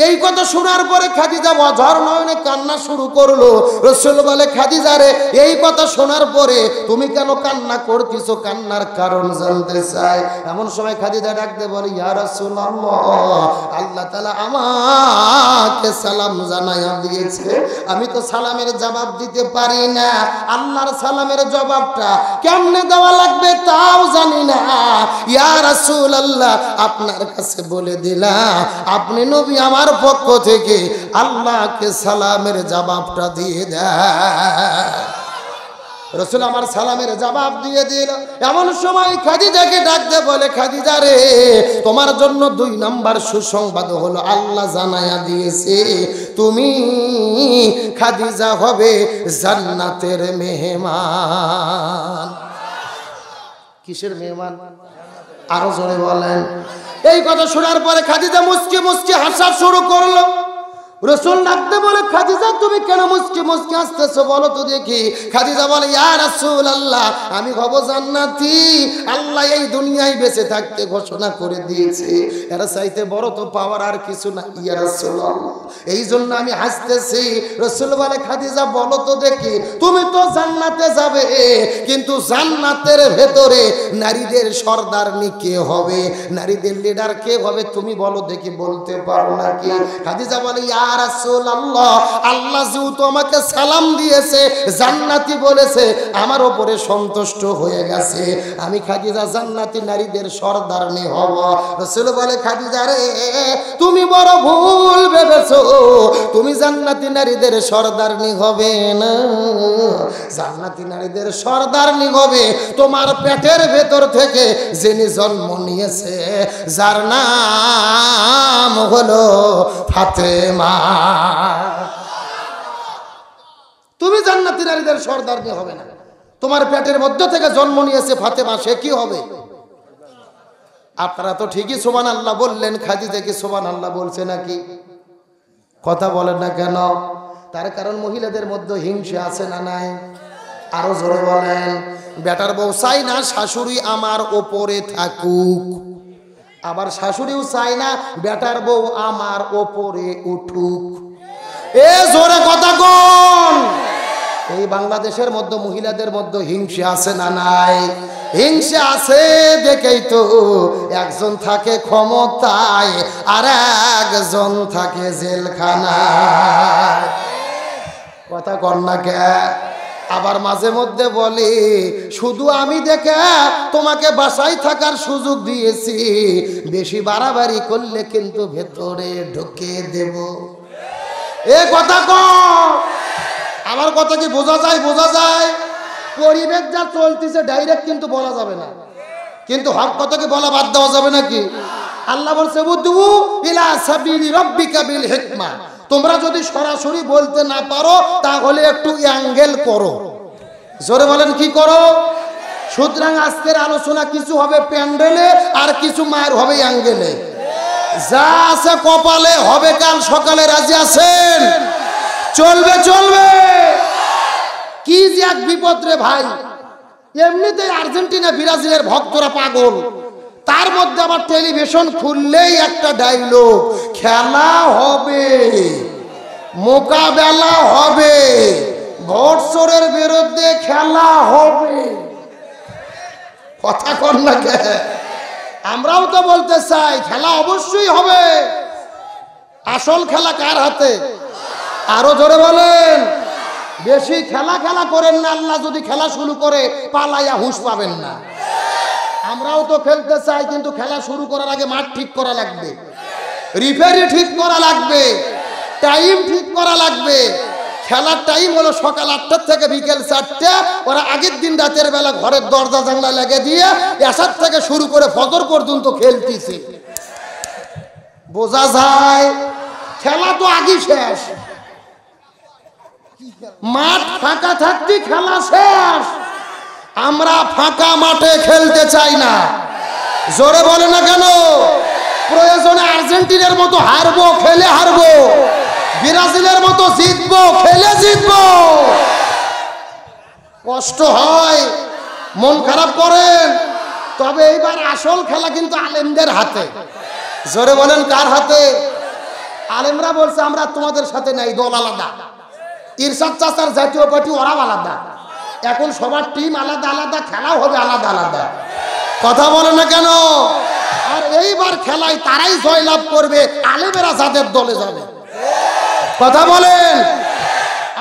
এই কথা শোনার পরে খাদিজা অঝর নয়নে কান্না শুরু করলো। রাসূল বলে, খাদিজা রে, এই কথা শোনার পরে তুমি কেন কান্না করতেছো? কান্নার কারণ জানতে চাই। এমন সময় খাদিজা ডাকতে বলে, ইয়া রাসূলুল্লাহ, আল্লাহ তাআলা আমাকে সালাম জানাইয়া দিয়েছে, আমি তো সালামের জবাব দিতে পারি না। আল্লাহর সালামের জবাবটা কেমনে দেওয়া লাগবে তাও জানি না। ইয়া রাসূলুল্লাহ, আপনার কাছে বলে দিলাম, আপনি নবী, আমার আমার পক্ষ থেকে আল্লাহকে সালামের জবাবটা দিয়ে দেয়। রাসূল আমার সালামের জবাব দিয়ে দিল। এমন সময় খাদিজাকে ডাকতে বলে, খাদিজা রে, তোমার জন্য 2 নাম্বার সুসংবাদ হলো আল্লাহ জানায়া দিয়েছে, তুমি খাদিজা হবে জান্নাতের মেহমান। কিসের মেহমান? আরো জোরে বলেন। এই কথা শোনার পরে খাদিজা মুচকি মুচকি হাসা শুরু করলো। রাসূল ডাকতে বলে, খাদিজা তুমি কেন মুচকি মুচকি হাসতেছো বলো তো দেখি। খাদিজা বলে, ইয়া রাসূলুল্লাহ, আমি হব জান্নাতি। আল্লাহ এই দুনিয়ায় বেঁচে থাকতে ঘোষণা করে দিয়েছে, এর চাইতে বড় তো পাওয়ার আর কিছু না ইয়া রাসূলুল্লাহ, এই জন্য আমি হাসতেছি। রাসূল বলে, খাদিজা বলো তো দেখি, তুমি তো জান্নাতে যাবে, কিন্তু জান্নাতের ভেতরে নারীদের সর্দারনি কে হবে, নারীদের লিডার কে হবে, তুমি বলো দেখি, বলতে পারো নাকি? খাদিজা বলে, ইয়া রাসূলুল্লাহ, আল্লাহ যেহেতু আমাকে সালাম দিয়েছে, জান্নাতি বলেছে, আমার উপরে সন্তুষ্ট হয়ে গেছে, আমি খাদিজা জান্নাতি নারীদের সর্দারনি হব। রাসূল বলে, খাদিজা রে, তুমি বড় ভুল ভেবেছো, তুমি জান্নাতি নারীদের সর্দারনি হবে না। জান্নাতি নারীদের সর্দারনি হবে তোমার পেটের ভেতর থেকে যিনি জন্ম নিয়েছে, যার নাম হলো ফাতেমা। তুমি জান্নাতি নারীদের সর্দারনি হবে না, তোমার পেটের মধ্য থেকে জন্ম নিয়েছে ফাতেমা, সে কি হবে? আপনারা তো ঠিকই সুবহানাল্লাহ বললেন, খাদিজা কি সুবহানাল্লাহ বলছে নাকি? কথা বলেন না কেন? তার কারণ মহিলাদের মধ্যে হিংসা আছে না নাই? আরো জোরে বলেন। বেটার বউ চাই না শাশুড়ি আমার ওপরে থাকুক, আবার শাশুড়িও চাই না বেটার বউ আমার ওপরে উঠুক। এ জোরে কথা কোন? এই বাংলাদেশের মধ্যে মহিলাদের মধ্যে হিংসা আছে না নাই? হিংসা আছে দেখেই তো একজন থাকে ক্ষমতায় আর একজন থাকে জেলখানায়। কথা কর না কে? আবার মাঝে মধ্যে বলে, শুধু আমি দেখে তোমাকে বাসায় থাকার সুযোগ দিয়েছি, বেশি বাড়াবাড়ি করলে কিন্তু ভেতরে ঢুকে দেব। এ কথা কর। আমার কথা কি বোঝা যায়? বোঝা যায়। পরিবেশ যা চলতেছে ডাইরেক্ট কিন্তু বলা যাবে না, কিন্তু হক কথাকে বলা বাদ দেওয়া যাবে নাকি? আল্লাহ বলছে, উদউ ইলা সাবিলি রাব্বিকা বিল হিকমা, তোমরা যদি সরাসরি বলতে না পারো তাহলে একটু অ্যাঙ্গেল করো। জোরে বলেন, কি করো? সুতরাং আজকের আলোচনা কিছু হবে প্যান্ডেলে আর কিছু মায়ের হবে অ্যাঙ্গেলে। যা আছে কপালে হবে কাল সকালে, রাজি আছেন? চলবে চলবে। কি যে এক বিপদ রে ভাই, এমনিতেই আর্জেন্টিনা ব্রাজিলের ভক্তরা পাগল, তার মধ্যে আবার টেলিভিশন খুললেই একটা ডায়লগ, খেলা হবে, মোকাবেলা হবে, ভোটচোরের বিরুদ্ধে খেলা হবে। কথা কর না কে? আমরাও তো বলতে চাই খেলা অবশ্যই হবে। আসল খেলা কার হাতে? আরো জোরে বলেন। বেশি খেলা খেলা করেন না, আল্লাহ যদি খেলা শুরু করে পালাইয়া হুঁশ পাবেন না। আমরাও তো খেলতে চাই, কিন্তু খেলা শুরু করার আগে মাঠ ঠিক করা লাগবে, রিফারি ঠিক করা লাগবে, টাইম ঠিক করা লাগবে। খেলার টাইম হলো সকাল 8টা থেকে বিকেল 4টা। ওরা আগের দিন রাতের বেলা ঘরের দরজা জানলা লেগে দিয়ে এসার থেকে শুরু করে ফজর পর্যন্ত খেলতেছে। বোঝা যায় খেলা তো আগেই শেষ। মাঠ ফাঁকা থাকতে খেলা শেষ। আমরা ফাঁকা মাঠে খেলতে চাই না। জোরে বলে না কেন? প্রয়োজনে আর্জেন্টিনার মতো হারবো, খেলে হারবো, ব্রাজিলের মতো জিতবো, খেলে জিতবো। কষ্ট হয়, মন খারাপ করেন, তবে এইবার আসল খেলা কিন্তু আলেমদের হাতে। জোরে বলেন, কার হাতে? আলেমরা বলছে আমরা তোমাদের সাথে নাই, দল আলাদা। ইরশাদ চাচার জাতীয় পার্টি ওরাও আলাদা। এখন সবার টিম আলাদা আলাদা, খেলাও হবে আলাদা আলাদা। কথা বলে না কেন? আর এইবার খেলায় তারাই জয়লাভ করবে আলেমেরা যাদের দলে যাবে। কথা বলেন।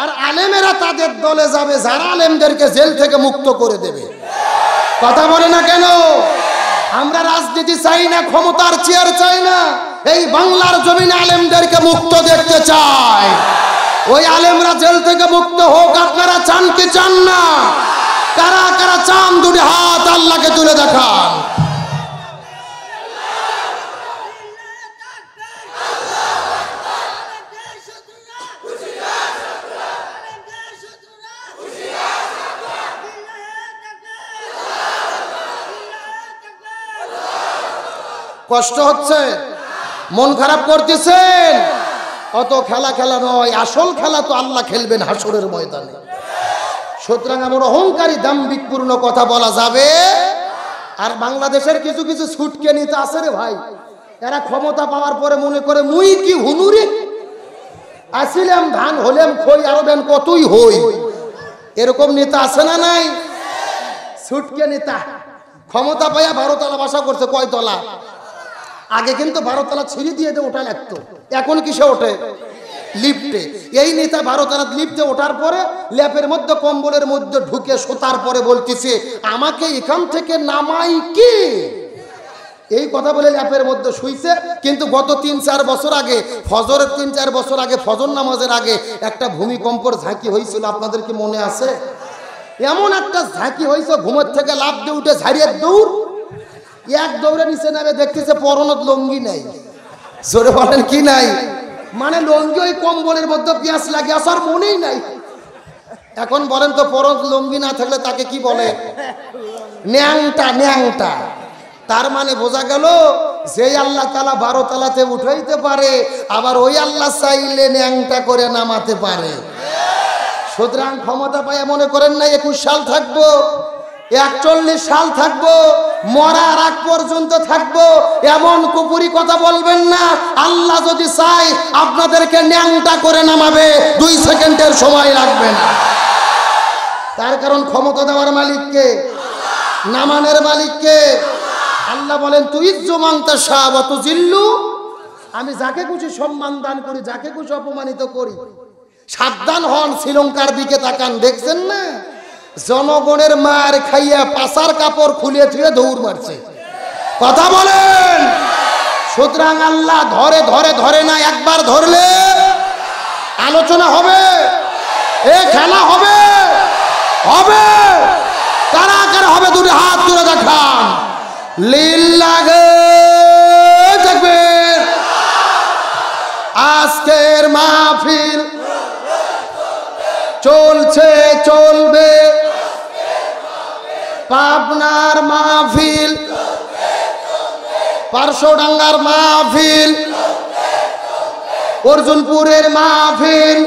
আর আলেমেরা তাদের দলে যাবে যারা আলেমদেরকে জেল থেকে মুক্ত করে দেবে। কথা বলে না কেন? আমরা রাজনীতি চাই না, ক্ষমতার চেয়ার চাই না। এই বাংলার জমিনে আলেমদেরকে মুক্ত দেখতে চায়। ওই আলেমরা জেল থেকে মুক্ত হোক, আপনারা চান কি চান না? কারা কারা চান দুটি হাত আল্লাহকে তুলে দেখান। কষ্ট হচ্ছে, মন খারাপ করতেছেন? অত খেলা খেলা নয়, আসল খেলা তো আল্লাহ খেলবেন হাসরের ময়দানে। সুতরাং এমন অহংকারী দাম্ভিকপূর্ণ কথা বলা যাবে? আর বাংলাদেশের কিছু কিছু ছুটকে নিতে আছে রে ভাই, এরা ক্ষমতা পাওয়ার পরে মনে করে মুই কি হুনুরি, আসিলাম ধান হলেম খই আরো দেন কতই হই। এরকম নেতা আছে না নাই? ছুটকে নেতা ক্ষমতা পাইয়া 12 তলা বাসা করছে। কয় তলা? আগে কিন্তু 12 তলা ছিঁড়ি দিয়ে ওঠা লাগতো, এখন কিসে ওঠে? লিফটে। এই নেতা 12 তলা লিফটে ওঠার পরে ল্যাপের মধ্যে কম্বলের মধ্যে ঢুকে শোতার পরে বলতেছে আমাকে এখান থেকে নামাই কি? এই কথা বলে ল্যাপের মধ্যে শুইছে। কিন্তু গত 3-4 বছর আগে, ফজরের 3-4 বছর আগে, ফজর নামাজের আগে একটা ভূমিকম্পর ঝাঁকি হয়েছিল, আপনাদের কি মনে আছে? এমন একটা ঝাঁকি হয়েছে, ঘুমের থেকে লাফ দিয়ে উঠে ঝাড়িয়ে দৌড়, এক দৌড়ে নিচে নামে দেখতেছে পরনত লঙ্গি নাই। জোরে বলেন কি নাই? মানে লঙ্গি ওই কম্বলের মধ্যে পেঁয়াজ লাগে আসার মনেই নাই। এখন বলেন তো পরনত লঙ্গি না থাকলে তাকে কি বলে? ন্যাংটা। ন্যাংটা তার মানে বোঝা গেল যে আল্লাহ তাআলা 12 তলাতে উঠাইতে পারে, আবার ওই আল্লাহ চাইলে ন্যাংটা করে নামাতে পারে। সুতরাং ক্ষমতা পায় মনে করেন না 21 সাল থাকবো, 41 সাল থাকবো, মরার আগ পর্যন্ত থাকবো, এমন কুপুরি কথা বলবেন না। আল্লাহ যদি চায় আপনাদেরকে ন্যাংটা করে নামাবে, 2 সেকেন্ডের সময় লাগবে না। তার কারণ ক্ষমতা দেওয়ার মালিককে, নামানের মালিককে। আল্লাহ বলেন তুইজ্জু মান তাশা ওয়া তুযিল্লু, আমি যাকে খুশি সম্মান দান করি, যাকে খুশি অপমানিত করি। সাবধান হন, শ্রীলঙ্কার দিকে তাকান, দেখছেন না জনগণের মার খাইয়া পাছার কাপড় খুলে থুয়ে দৌড় মারছে। কথা বলেন। সুতরাং আল্লাহ ধরে ধরে ধরে না, একবার ধরলে আলোচনা হবে, এ খেলা হবে, হবে। কারা কারা হবে দুটি হাত তুলে দেখান। লিল্লাহে তাকবীর। আজকের মাহফিল চলছে চলবে, পাবনার মাহফিল, পারশোডাঙ্গার মাহফিল, অর্জুনপুরের মাহফিল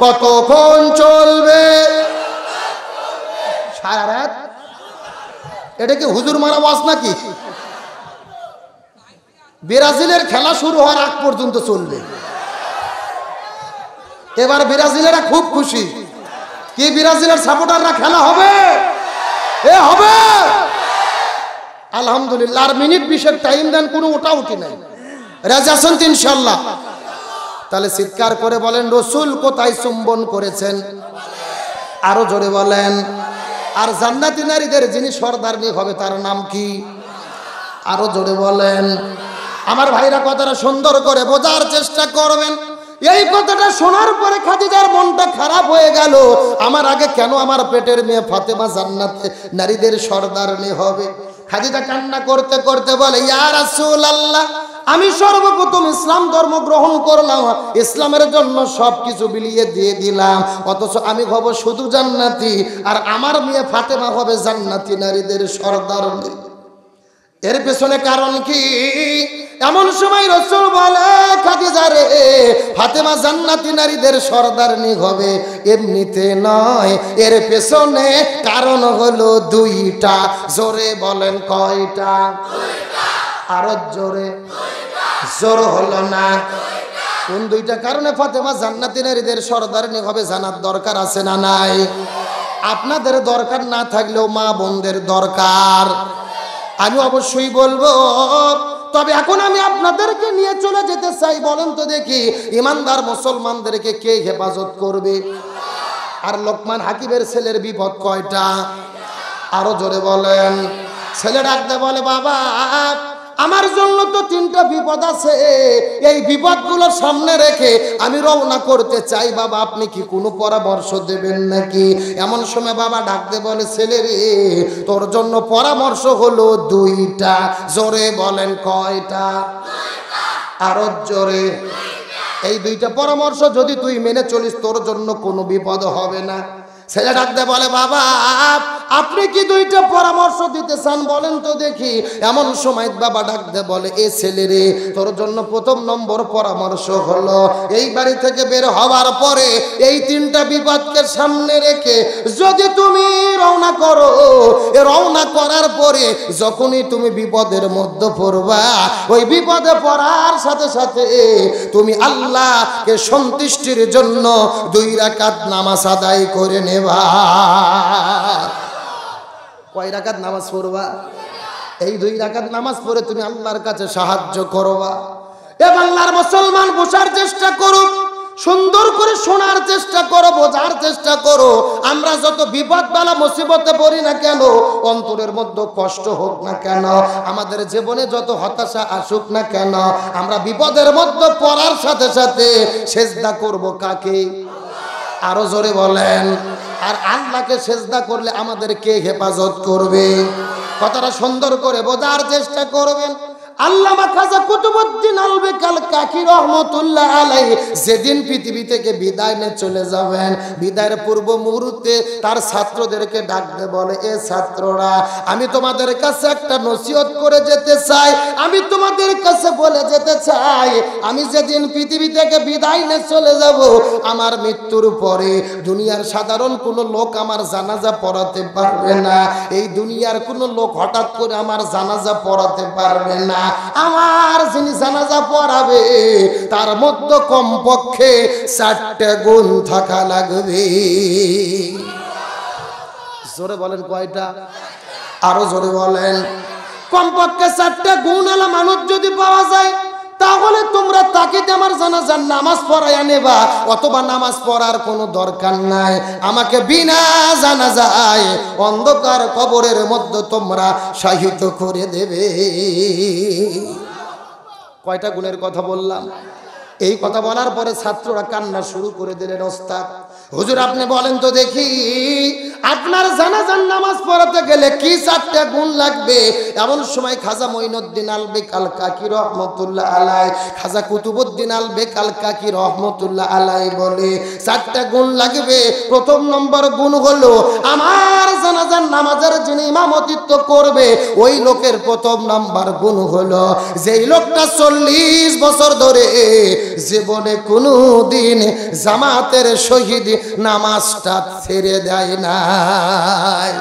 কতক্ষণ চলবে? সারা রাত। এটা কি হুজুর মারা ওয়াজ নাকি? ব্রাজিলের খেলা শুরু হওয়ার আগ পর্যন্ত চলবে। এবার ব্রাজিলেরা খুব খুশি। কি ব্রাজিলের সাপোর্টাররা খেলা হবে? এ হবে আলহামদুলিল্লাহ। আর মিনিট 20 টাইম দেন, কোনো ওটা উঠি নাই। রাজি আছেন তো ইনশাআল্লাহ? তাহলে চিৎকার করে বলেন রসুল কোথায় চুম্বন করেছেন? আরো জোরে বলেন। আর জান্নাতি নারীদের যিনি সর্দারনি হবে তার নাম কি? আরো জোরে বলেন। আমার ভাইরা কথাটা সুন্দর করে বোঝার চেষ্টা করবেন। এই কথাটা শোনার পরে খাদিজার মনটা খারাপ হয়ে গেল। আমার আগে কেন আমার পেটের মেয়ে ফাতেমা জান্নাতে নারীদের সর্দারনি হবে? খাদিজা কান্না করতে করতে বলে ইয়া রাসূলুল্লাহ, আমি সর্বপ্রথম ইসলাম ধর্ম গ্রহণ করলাম, ইসলামের জন্য সবকিছু বিলিয়ে দিয়ে দিলাম, অথচ আমি হব শুধু জান্নাতি, আর আমার মেয়ে ফাতেমা হবে জান্নাতি নারীদের সর্দারনি। এর পেছনে কারণ কি? এমন সময় রাসূল বলে খাদিজা রে, ফাতেমা জান্নাতি নারীদের সর্দারনি হবে এমনিতে নয়, এর পেছনে কারণ হলো 2টা। জোরে বলেন কয়টা? আরো জোরে। জোর হলো না। কোন 2টা কারণে ফাতেমা জান্নাতি নারীদের সর্দারনি হবে জানার দরকার আছে না নাই? আপনাদের দরকার না থাকলেও মা বোনদের দরকার। আমি অবশ্যই বলবো, তবে এখন আমি আপনাদেরকে নিয়ে চলে যেতে চাই। বলেন তো দেখি, ইমানদার মুসলমানদেরকে কে হেফাজত করবে? আর লোকমান হাকিমের ছেলের বিপদ কয়টা? আরো জোরে বলেন। ছেলে ডাকতে বলে বাবা আমার জন্য তো 3টা বিপদ আছে, এই বিপদগুলো সামনে রেখে আমি রওনা করতে চাই, বাবা আপনি কি কোনো পরামর্শ দেবেন নাকি? এমন সময় বাবা ডাকতে বলে, ছেলে রে তোর জন্য পরামর্শ হলো 2টা। জোরে বলেন কয়টা? আরো জোরে। এই 2টা পরামর্শ যদি তুই মেনে চলিস তোর জন্য কোনো বিপদ হবে না। ছেলে ডাকতে বলে, বাবা আপনি কি 2টা পরামর্শ দিতে চান বলেন তো দেখি। এমন সময় বাবা ডাকতে বলে, এ ছেলে রে তোর জন্য 1 নম্বর পরামর্শ হলো, এই বাড়ি থেকে বের হওয়ার পরে এই 3টা বিপদকে সামনে রেখে যদি তুমি রওনা করো, রওনা করার পরে যখনই তুমি বিপদের মধ্যে পড়বা, ওই বিপদে পড়ার সাথে সাথে তুমি আল্লাহকে সন্তুষ্টির জন্য 2 রাকাত নামাজ আদায় করে নেবা। কয় রাকাত নামাজ পড়বা? এই 2 রাকাত নামাজ পড়ে তুমি আল্লাহর কাছে সাহায্য করবা। এ বাংলার মুসলমান বোঝার চেষ্টা করো, সুন্দর করে শোনার চেষ্টা করো, বোঝার চেষ্টা করো। আমরা যত বিপদ বালা মুসিবতে পড়ি না কেন, অন্তরের মধ্যে কষ্ট হোক না কেন, আমাদের জীবনে যত হতাশা আসুক না কেন, আমরা বিপদের মধ্যে পড়ার সাথে সাথে সেজদা করব কাকে? আরো জোরে বলেন। আর আল্লাহকে সেজদা করলে আমাদের কে হেফাজত করবে? কথাটা সুন্দর করে বোঝার চেষ্টা করবেন। আল্লামা খাজা কুতুবউদ্দিন আলবেক আল কাকি রহমতুল্লাহ আলাইহি যেদিন পৃথিবী থেকে বিদায় নিয়ে চলে যাবেন, বিদায়ের পূর্ব মুহূর্তে তার ছাত্রদেরকে ডাকতে বলে, এ ছাত্ররা আমি তোমাদের কাছে একটা নসিহত করে যেতে চাই, আমি তোমাদের কাছে বলে যেতে চাই, আমি যেদিন পৃথিবী থেকে বিদায় নিয়ে চলে যাব, আমার মৃত্যুর পরে দুনিয়ার সাধারণ কোনো লোক আমার জানাজা পড়াতে পারবে না, এই দুনিয়ার কোনো লোক হঠাৎ করে আমার জানাজা পড়াতে পারবে না। আমার যিনি জানাজা পড়াবে তার মধ্যে কমপক্ষে 4টা গুণ থাকা লাগবে। জোরে বলেন কয়টা? আরো জোরে বলেন। কমপক্ষে 4টা গুণ আলা মানুষ যদি পাওয়া যায়, তাহলে তোমরা তাকে আমার জানাজার নামাজ পড়াইয়া নেবা, অথবা নামাজ পড়ার কোনো দরকার নাই, আমাকে বিনা জানাজায় অন্ধকার কবরের মধ্যে তোমরা শাহিদ করে দেবে। কয়টা গুণের কথা বললাম? এই কথা বলার পরে ছাত্ররা কান্না শুরু করে দিলেন, ওস্তাদ হুজুর আপনি বলেন তো দেখি, আপনার জানাজার নামাজ পড়াতে গেলে কি 4টা গুণ লাগবে? এমন সময় খাজা মঈনুদ্দিন আলবেক আল কাকি রহমতুল্লাহ আলাই, খাজা কুতুবউদ্দিন আলবেক আল কাকি রহমতুল্লাহ আলাই বলে 4টা গুণ লাগবে। 1 নম্বর গুণ হলো, আমার জানাজার নামাজের যিনি ইমামতিত্ব করবে ওই লোকের 1 নম্বর গুণ হলো, যেই লোকটা 40 বছর ধরে জীবনে কোনো দিন জামাতের শহীদ নামাজটা ছেড়ে দেয় নাই।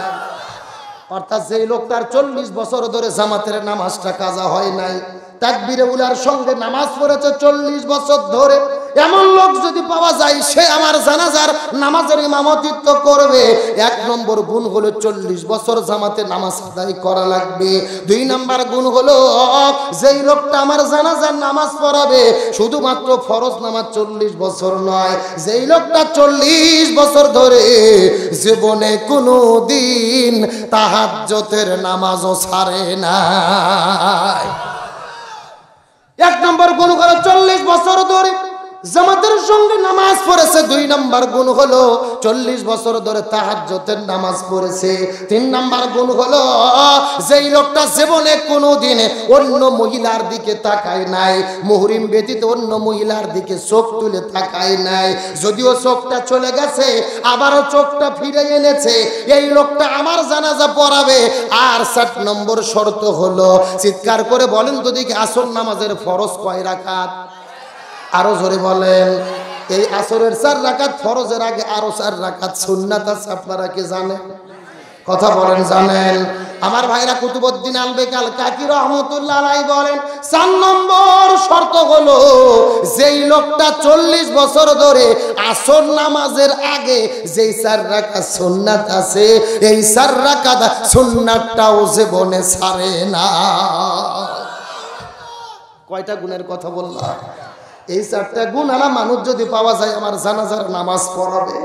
অর্থাৎ যেই লোকটার 40 বছর ধরে জামাতের নামাজটা কাজা হয় নাই, তাকবীরে উলার সঙ্গে নামাজ পড়েছে 40 বছর ধরে, এমন লোক যদি পাওয়া যায় সে আমার জানাজার নামাজের ইমামতিত্ব করবে। 1 নম্বর গুণ হলো 40 বছর জামাতে নামাজ আদায় করা লাগবে। 2 নম্বর গুণ হলো, যেই লোকটা আমার জানাজার নামাজ পড়াবে শুধুমাত্র ফরজ নামাজ 40 বছর নয়, যেই লোকটা 40 বছর ধরে জীবনে কোনো দিন তাহাজ্জুদের নামাজও ছাড়ে নাই। 1 নম্বর গুণ হলো 40 বছর ধরে জামাতের সঙ্গে নামাজ পড়েছে। 2 নম্বর গুণ হলো 40 বছর ধরে তাহাজ্জুদের নামাজ পড়েছে। 3 নম্বর গুণ হলো, যেই লোকটা জীবনে কোনোদিন অন্য মহিলার দিকে তাকায় নাই, মুহরিম ব্যতীত অন্য মহিলার দিকে চোখ তুলে তাকায় নাই, যদিও চোখটা চলে গেছে আবারও চোখটা ফিরে এনেছে, এই লোকটা আমার জানাজা পড়াবে। আর 4 নম্বর শর্ত হলো, চিৎকার করে বলেন তো দেখি, আসর নামাজের ফরজ কয় রাকাত? আরো জোরে বলেন। এই আসরের 4 রাকাত ফরজের আগে আরো 4 রাকাত সুন্নাত আছে, আপনারা কি জানেন? কথা বলেন জানেন? আমার ভাইরা কুতুবউদ্দিন আলবেক আল কাকি রহমতুল্লাহ আলাইহি বলেন 4 নম্বর শর্ত হলো, যেই লোকটা 40 বছর ধরে আসর নামাজের আগে যেই 4 রাকাত সুন্নাত আছে, এই 4 রাকাত সুন্নাতটাও জীবনে ছাড়ে না। কয়টা গুণের কথা বললাম? এই 4টা গুণালা মানুষ যদি পাওয়া যায় আমার জানাজার নামাজ পড়াবে।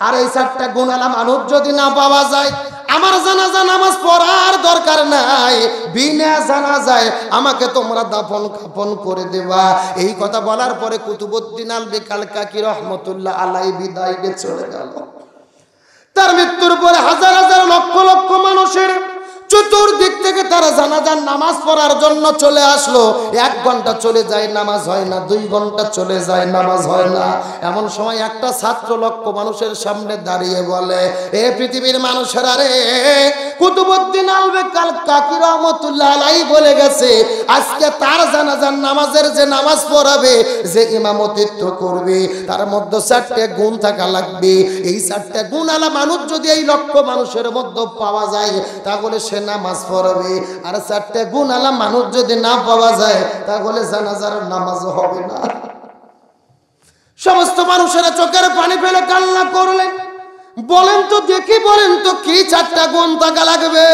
আর এই 4টা গুণালা মানুষ যদি না পাওয়া যায় আমার জানাজা নামাজ পড়ার দরকার নাই, বিনা জানাজায় আমাকে তোমরা দাফন কাফন করে দেবা। এই কথা বলার পরে কুতুবউদ্দিন আলবী কালকাকি রহমতুল্লাহ আলাইহি বিদায় নিয়ে চলে গেল। তার মৃত্যুর পরে হাজার হাজার লক্ষ লক্ষ মানুষের চতুর্দিক থেকে তারা জানাজার নামাজ পড়ার জন্য চলে আসলো। 1 ঘন্টা চলে যায় নামাজ হয় না, 2 ঘন্টা চলে যায় নামাজ হয় না। এমন সময় একটা ছাত্র লক্ষ মানুষের সামনে দাঁড়িয়ে বলে, এ পৃথিবীর মানুষেরা রে, কুতুবউদ্দিন আলবী কালকাকি রহমতুল্লাহ আলাইহি বলে গেছে আজকে তার জানাজার নামাজের যে নামাজ পড়াবে, যে ইমামতিত্ব করবে, তার মধ্যে 4টে গুণ থাকা লাগবে। এই 4টে গুণওয়ালা মানুষ যদি এই লক্ষ মানুষের মধ্যে পাওয়া যায় তাহলে সে নামাজ পড়াবে। আর 4টে গুণওয়ালা মানুষ যদি না পাওয়া যায় তাহলে জানাজার নামাজ হবে না। সমস্ত মানুষেরা চোখের পানি ফেলে কান্না করলেন। বলেন তো দেখি, বলেন তো কি 4টা গুণ থাকা লাগবে?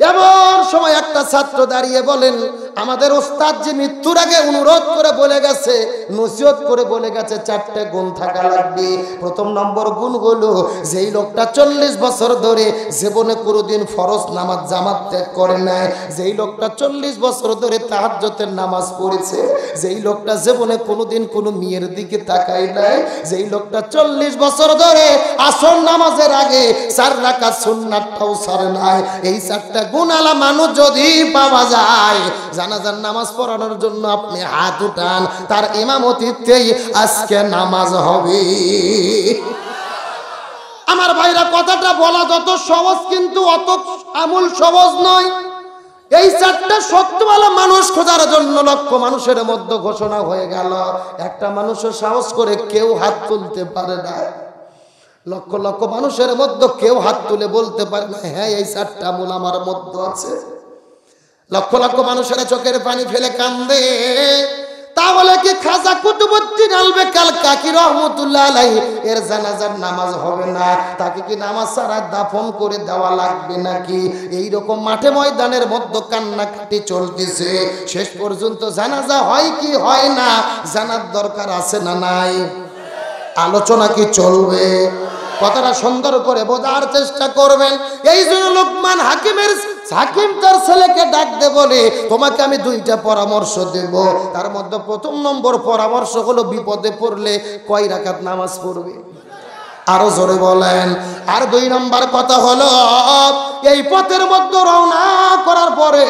এমন সময় একটা ছাত্র দাঁড়িয়ে বলেন, আমাদের ওস্তাদ যে মৃত্যুর আগে অনুরোধ করে বলে গেছে, নসিহত করে বলে গেছে 4টে গুণ থাকা লাগবে। প্রথম নম্বর গুণ হলো, যেই লোকটা 40 বছর ধরে জীবনে কোনোদিন ফরজ নামাজ জামাত ত্যাগ করে নাই, যেই লোকটা 40 বছর ধরে তাহাজ্জুদের নামাজ পড়েছে, যেই লোকটা জীবনে কোনোদিন কোনো মেয়ের দিকে তাকায় নাই, যেই লোকটা 40 বছর ধরে আসর নামাজের আগে 4 রাকাত সুন্নাতটাও ছাড়ে নাই, এই 4টা গুণওয়ালা মানুষ যদি পাওয়া যায়, জানাজার নামাজ পড়ানোর জন্য আপনি হাত উঠান, তার ইমামতিতেই আজকে নামাজ হবে। আমার ভাইরা, কথাটা বলা যত সহজ কিন্তু অত আমূল সহজ নয়। এই 4টা সত্যওয়ালা মানুষ খোঁজার জন্য লক্ষ মানুষের মধ্যে ঘোষণা হয়ে গেল। একটা মানুষও সাহস করে কেউ হাত তুলতে পারে না। লক্ষ লক্ষ মানুষের মধ্যে কেউ হাত তুলে বলতে পারে না, হ্যাঁ এই 4টা আমল আমার মধ্যে আছে। লক্ষ লক্ষ মানুষেরা চোখের পানি ফেলে কান্দে। তাহলে কি খাজা কুতুবউদ্দিন আলবী কালকাকি রহমতুল্লাহ আলাইহি এর জানাজার নামাজ হবে না? তাকে কি নামাজ ছাড়া দাফন করে দেওয়া লাগবে নাকি? এই রকম মাঠে ময়দানের মধ্যে কান্নাকাটি চলতেছে। শেষ পর্যন্ত জানাজা হয় কি হয় না, জানার দরকার আছে না নাই? আলোচনা কি চলবে? কথাটা সুন্দর করে বোঝার চেষ্টা করবেন। এই জন্য লোকমান হাকিম তার ছেলেকে ডাকতে বলে, তোমাকে আমি 2টা পরামর্শ দেব। তার মধ্যে প্রথম নম্বর পরামর্শ হলো, বিপদে পড়লে কয় রাকাত নামাজ পড়বে? আরো জোরে বলেন। আর 2 নম্বর কথা হলো, এই পথের মধ্যে রওনা করার পরে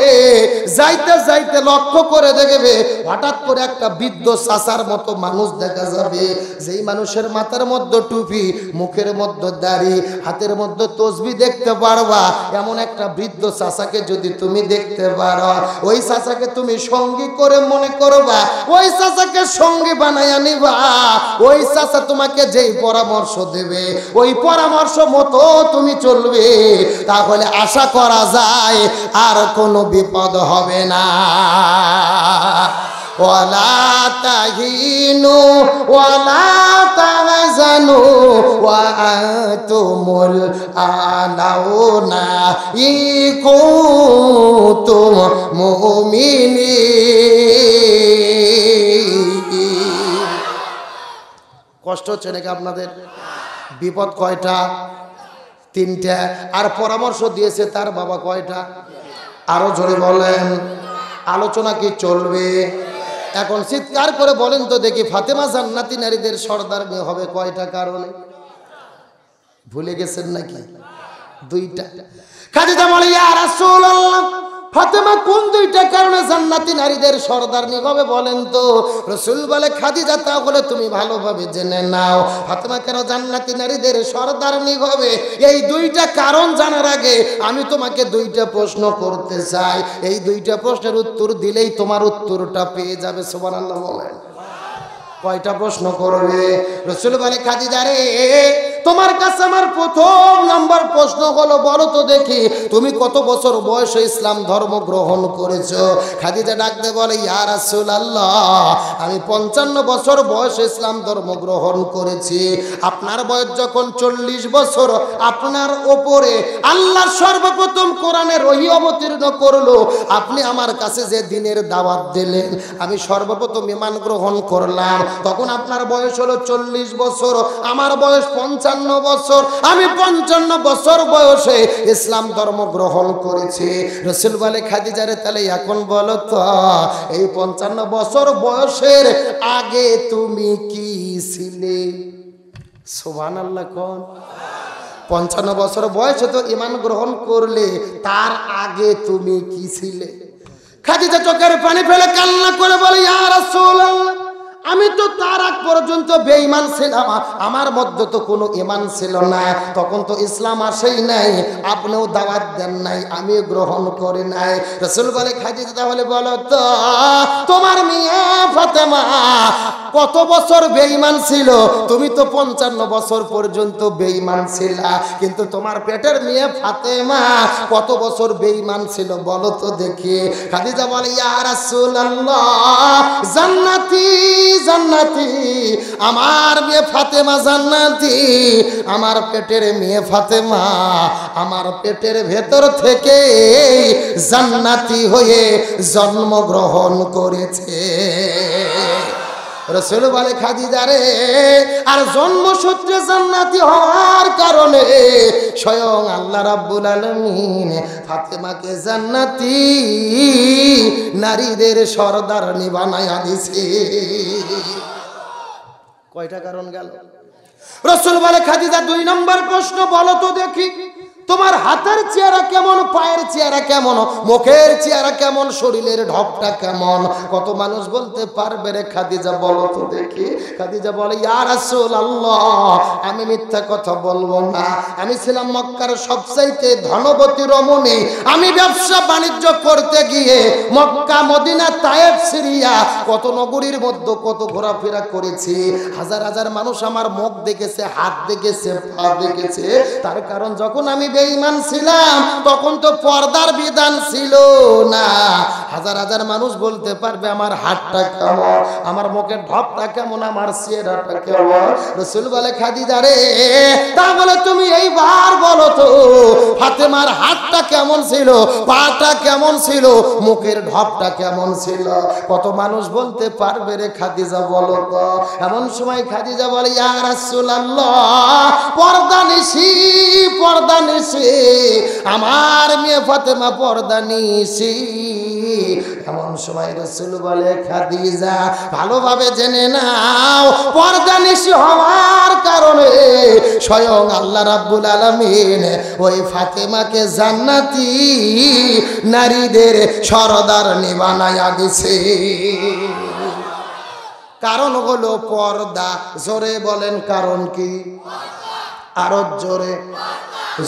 যাইতে যাইতে লক্ষ্য করে দেখবে হঠাৎ করে একটা বৃদ্ধ চাচার মতো মানুষ দেখা যাবে, যেই মানুষের মাথার মধ্যে টুপি, মুখের মধ্যে দাড়ি, হাতের মধ্যে তসবিহ দেখতে পারবা। এমন একটা বৃদ্ধ চাচাকে যদি তুমি দেখতে পারো, ওই চাচাকে তুমি সঙ্গী করে মনে করবা, ওই চাচাকে সঙ্গী বানাইয়া নিবা। ওই চাচা তোমাকে যেই পরামর্শ দেবে, ওই পরামর্শ মতো তুমি চলবে, তাহলে আশা করা যায় আর কোনো বিপদ হবে না। ওয়ালা তাহিনু ওয়ালা তাহজানু ওয়া আনতুমুল আলাউনা ইন কুনতুম মুমিনিন। কষ্ট হচ্ছে নাকি আপনাদের? বিপদ কয়টা? 3টা। আর পরামর্শ দিয়েছে তার বাবা কয়টা? আরো জোরে বলেন। আলোচনা কি চলবে? এখন চিৎকার করে বলেন তো দেখি, ফাতেমা জান্নাতি নারীদের সর্দার মেয়ে হবে কয়টা কারণে? ভুলে গেছেন নাকি? 2টা। খাদিজা বলে, ইয়া রাসূলুল্লাহ, ফাতেমা কোন 2টা কারণে জান্নাতি নারীদের সর্দারনি হবে বলেন তো? রাসূল বলে, খাদিজা তাহলে তুমি ভালোভাবে জেনে নাও, ফাতেমা কেন জান্নাতি নারীদের সর্দারনি হবে। এই 2টা কারণ জানার আগে আমি তোমাকে 2টা প্রশ্ন করতে চাই। এই 2টা প্রশ্নের উত্তর দিলেই তোমার উত্তরটা পেয়ে যাবে। সুবহানাল্লাহ বলেন। কয়টা প্রশ্ন করবে? রাসূল বলে, খাদিজা রে, তোমার কাছে আমার প্রথম নাম্বার প্রশ্ন হলো, বলো তো দেখি তুমি কত বছর বয়সে ইসলাম ধর্ম গ্রহণ করেছো? খাদিজা ডাকতে বলে, ইয়া রাসূলুল্লাহ, আমি 55 বছর বয়সে ইসলাম ধর্ম গ্রহণ করেছি। আপনার বয়স যখন 40 বছর, আপনার ওপরে আল্লাহ সর্বপ্রথম কোরআনের ওহী অবতীর্ণ করলো, আপনি আমার কাছে যে দ্বীনের দাওয়াত দিলেন, আমি সর্বপ্রথম ঈমান গ্রহণ করলাম। তখন আপনার বয়স হলো 40 বছর, আমার বয়স 50 55 বছর, আমি 55 বছর বয়সে ইসলাম ধর্ম গ্রহণ করেছি। রাসূল বলে খাদিজা রে তাহলে এখন বলো তো এই 55 বছর বয়সের আগে তুমি কি ছিলে? সুবহানাল্লাহ কোন 55 বছর বয়সে তো ঈমান গ্রহণ করলে, তার আগে তুমি কি ছিলে? খাদিজা চোখের পানি ফেলে কান্না করে বলে ইয়া রাসূলুল্লাহ, আমি তো তার আগ পর্যন্ত বেঈমান ছিলাম, আমার মধ্যে তো কোনো ঈমান ছিল না, তখন তো ইসলাম আসেই নাই, আপনিও দাওয়াত দেন নাই, আমি গ্রহণ করি নাই। রাসূল বলে খাদিজা তাহলে বলো তো তোমার মেয়ে ফাতেমা কত বছর বেঈমান ছিল? তুমি তো 55 বছর পর্যন্ত বেঈমান ছিলা, কিন্তু তোমার পেটের মেয়ে ফাতেমা কত বছর বেঈমান ছিল বলো তো দেখি। খাদিজা বলে ইয়া রাসূলুল্লাহ, জান্নাতি জান্নাতি, আমার মেয়ে ফাতেমা জান্নাতি, আমার পেটের মেয়ে ফাতেমা আমার পেটের ভেতর থেকে জান্নাতি হয়ে জন্মগ্রহণ করেছে। রাসূল বলে খাদিজা রে, আর জন্মসূত্রে জান্নাতি হওয়ার কারণে স্বয়ং আল্লাহ রাব্বুল আলামিন ফাতেমাকে জান্নাতি নারীদের সরদারনি বানায়া দিয়েছে। কয়টা কারণ গেল? রাসূল বলে খাদিজা 2 নম্বর প্রশ্ন বলো তো দেখি, তোমার হাতের চেহারা কেমন, পায়ের চেহারা কেমন, মুখের চেহারা কেমন, শরীরের ঢপটা কেমন? কত মানুষ বলতে পারবে রে খাদিজা বলো তো দেখি। খাদিজা বলে ইয়া রাসূলুল্লাহ, আমি মিথ্যা কথা বলবো না, আমি ছিলাম মক্কার সবচাইতে ধনবতী রমণী, আমি ব্যবসা বাণিজ্য করতে গিয়ে মক্কা, মদিনা, তায়েফ, সিরিয়া কত নগরীর মধ্যে কত ঘোরাফেরা করেছি, হাজার হাজার মানুষ আমার মুখ দেখেছে, হাত দেখেছে, পা দেখেছে। তার কারণ যখন আমি বেঈমান ছিলাম তখন তো পর্দার বিধান ছিল না। হাজার হাজার মানুষ বলতে পারবে আমার হাতটা কেমন, আমার মুখের ঢপটা কেমন, আমার চেহারাটা কেমন। রাসূল বলে খাদিজা রে, তা বলে তুমি এইবার বলো তো ফাতেমার হাতটা কেমন ছিল, পাটা কেমন ছিল, মুখের ঢপটা কেমন ছিল? কত মানুষ বলতে পারবে রে খাদিজা বলো তো। এমন সময় খাদিজা বলে ইয়া রাসূলুল্লাহ, পর্দা নিশি, পর্দা নিশি, আমার মেয়ে ফাতেমা পর্দা নিশি। এমন সময় রাসূল বলে খাদিজা ভালোভাবে জেনে নাও, পর্দা নিশি হওয়ার কারণে স্বয়ং আল্লাহ রাব্বুল আলামিন ওই ফাতেমাকে জান্নাতি নারীদের সরদারনি বানায়া দিয়েছে। কারণ হলো পর্দা। জোরে বলেন কারণ কি? আরো জোরে।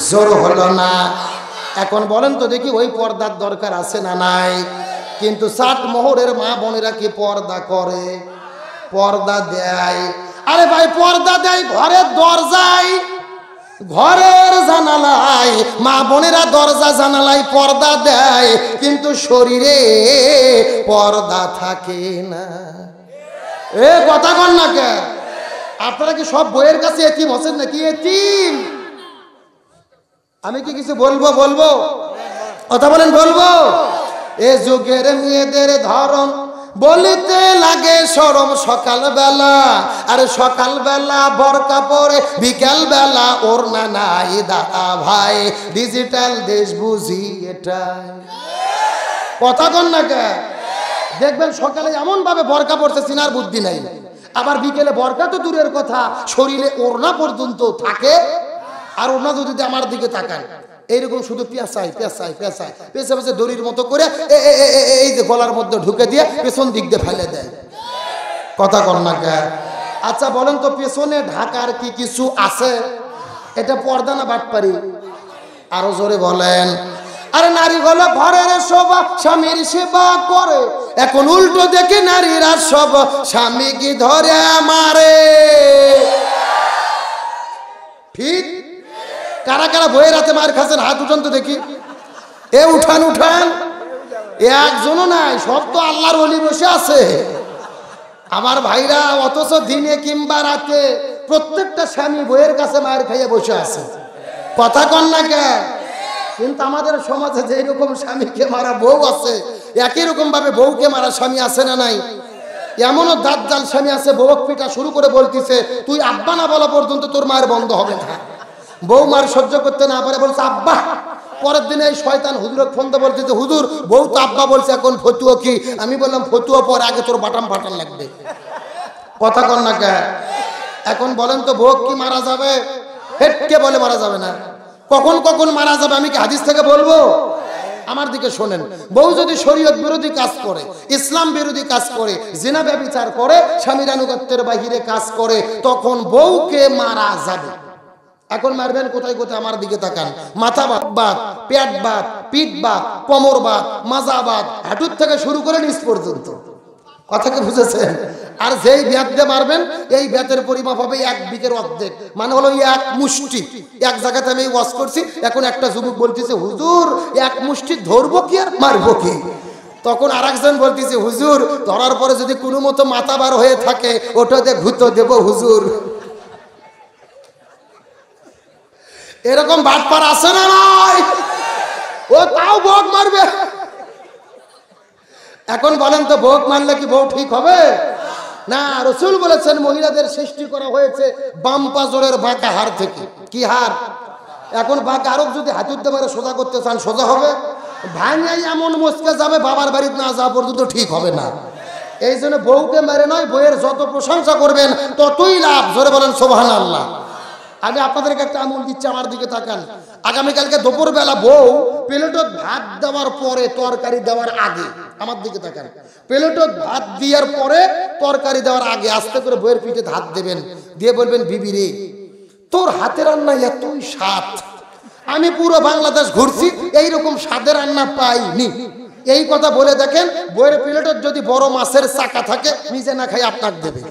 জোর হলো না। এখন বলেন তো দেখি ওই পর্দার দরকার আছে না নাই? কিন্তু 60 মোহরের মা বোনেরা কি পর্দা করে? পর্দা দেয়। আরে ভাই পর্দা দেয় ঘরের দরজায়, ঘরের জানালায়, মা বোনেরা দরজা জানালায় পর্দা দেয়, কিন্তু শরীরে পর্দা থাকে না। এ কথা কন না কে? আপনারা কি সব বইয়ের কাছে এতিম হচ্ছেন নাকি? এতিম। আমি কি কিছু বলবো? বলবো কথা বলেন, বলবো। এ যুগের মেয়েদের ধরন বলিতে লাগে শরম, সকালবেলা আর সকালবেলা বোরকা পরে, বিকাল বেলা ওড়না নাই। দাদা ভাই ডিজিটাল দেশ বুঝি এটাই। কথা কন না কে? দেখবেন সকালে এমন ভাবে বোরকা পড়তে চিনার বুদ্ধি নাই, আবার বিকেলে বোরকা তো দূরের কথা, শরীরে ওড়না পর্যন্ত থাকে। আর ওড়না যদি আমার দিকে তাকায় এইরকম শুধু পেঁচায় পেঁচায় পেঁচায় পেঁচে পেঁচে দড়ির মতো করে এই যে গলার মধ্যে ঢুকে দিয়ে পেছন দিক দিয়ে ফেলে দেয়। কথা কর না কে? আচ্ছা বলেন তো পেছনে ঢাকার কি কিছু আছে? এটা পর্দা না বাটপারি? আরো জোরে বলেন। আরে নারী হলো ঘরের শোভা, স্বামীর সেবা করে, এখন উল্টো দেখে নারীরা সব স্বামী কি ধরে মারে। ঠিক? কারা কারা বইয়ের হাতে মার খাচ্ছেন হাত উঠান তো দেখি। এ উঠান উঠান। একজনও নাই, সব তো আল্লাহর ওলি বসে আছে আমার ভাইরা। অথচ দিনে কিংবা রাতে প্রত্যেকটা স্বামী বইয়ের কাছে মায়ের খাইয়ে বসে আছে। কথা কন না কে? কিন্তু আমাদের সমাজে যেই রকম স্বামীকে মারা বউ আছে, একই রকম ভাবে বউকে মারা স্বামী আছে না নাই? এমনও দাজ্জাল স্বামী আছে, বউক পিটা শুরু করে বলতিছে তুই আব্বা না বলা পর্যন্ত তোর মায়ের বন্ধ হবে না। বউ মার সহ্য করতে না পারে বলছে আব্বা। পরের দিনে এই শয়তান হুজুরকে ফোন দিয়ে বলতেছে হুজুর বউ তো আব্বা বলছে, এখন ফতুয়া কি? আমি বললাম ফতুয়া পর, আগে তোর বাটাম ফাটান লাগবে। কথা কন না কে? এখন বলেন তো বউ কি মারা যাবে? হেটকে বলে মারা যাবে না। কখন কখন মারা যাবে আমি কি হাদিস থেকে বলবো? আমার দিকে শোনেন, বউ যদি শরীয়ত বিরোধী কাজ করে, ইসলাম বিরোধী কাজ করে, জিনা ব্যভিচার করে, স্বামীর আনুগত্যের বাহিরে কাজ করে, তখন বউকে মারা যাবে। এখন মারবেন কোথায় কোথায়? আমার দিকে তাকান। মাথা বাত, পেট বাত, পিঠ বাত, কোমর বাত, মাজা বাত, হাঁটুর থেকে শুরু করে নিচ পর্যন্ত। কথাকে বুঝেছেন? আর যেই ব্যাত দিয়ে মারবেন এই ব্যাতের পরিমাপ হবে 1 বিঘের অর্ধেক, মানে হলো 1 মুষ্টি। এক জায়গাতে আমি ওয়াজ করছি, এখন একটা যুবক বলতেছে হুজুর 1 মুষ্টি ধরবো কি আর মারবো কি? তখন আরেকজন বলতেছে হুজুর ধরার পরে যদি কোনো মতো মাথা বার হয়ে থাকে ওটাতে ঘুতো দেব হুজুর। এরকম বাটপার আছে না নাই? ও তাও বউক মারবে। এখন বলেন তো বউক মারলে কি বউ ঠিক হবে? না, রাসূল বলেছেন মহিলাদের সৃষ্টি করা হয়েছে বাম পাজরের বাঁকা হাড় থেকে। কি হাড়? এখন বাঁকা আরব যদি হাতুড়তে পারে সোজা করতে চান সোজা হবে? ভাঙাই এমন মস্কে যাবে বাবার বাড়িতে না যাওয়া পর্যন্ত ঠিক হবে না। এই জন্য বউকে মেরে নয়, বউয়ের যত প্রশংসা করবেন ততই লাভ। জোরে বলেন সুবহানাল্লাহ। আমি আপনাদেরকে একটা আমল দিচ্ছি, আমার দিকে তাকান। আগামীকালকে দুপুরবেলা বউ প্লেটত ভাত দেওয়ার পরে তরকারি দেওয়ার আগে, আমার দিকে তাকান, প্লেটত ভাত দেওয়ার পরে তরকারি দেওয়ার আগে আস্তে করে বউয়ের পিঠে হাত দেবেন, দিয়ে বলবেন বিবি রে তোর হাতের রান্না এতই স্বাদ, আমি পুরো বাংলাদেশ ঘুরছি এইরকম স্বাদের রান্না পাইনি। এই কথা বলে দেখেন, বউয়ের প্লেটত যদি বড় মাছের চাকা থাকে নিজে না খাই আপনাকে দেবে,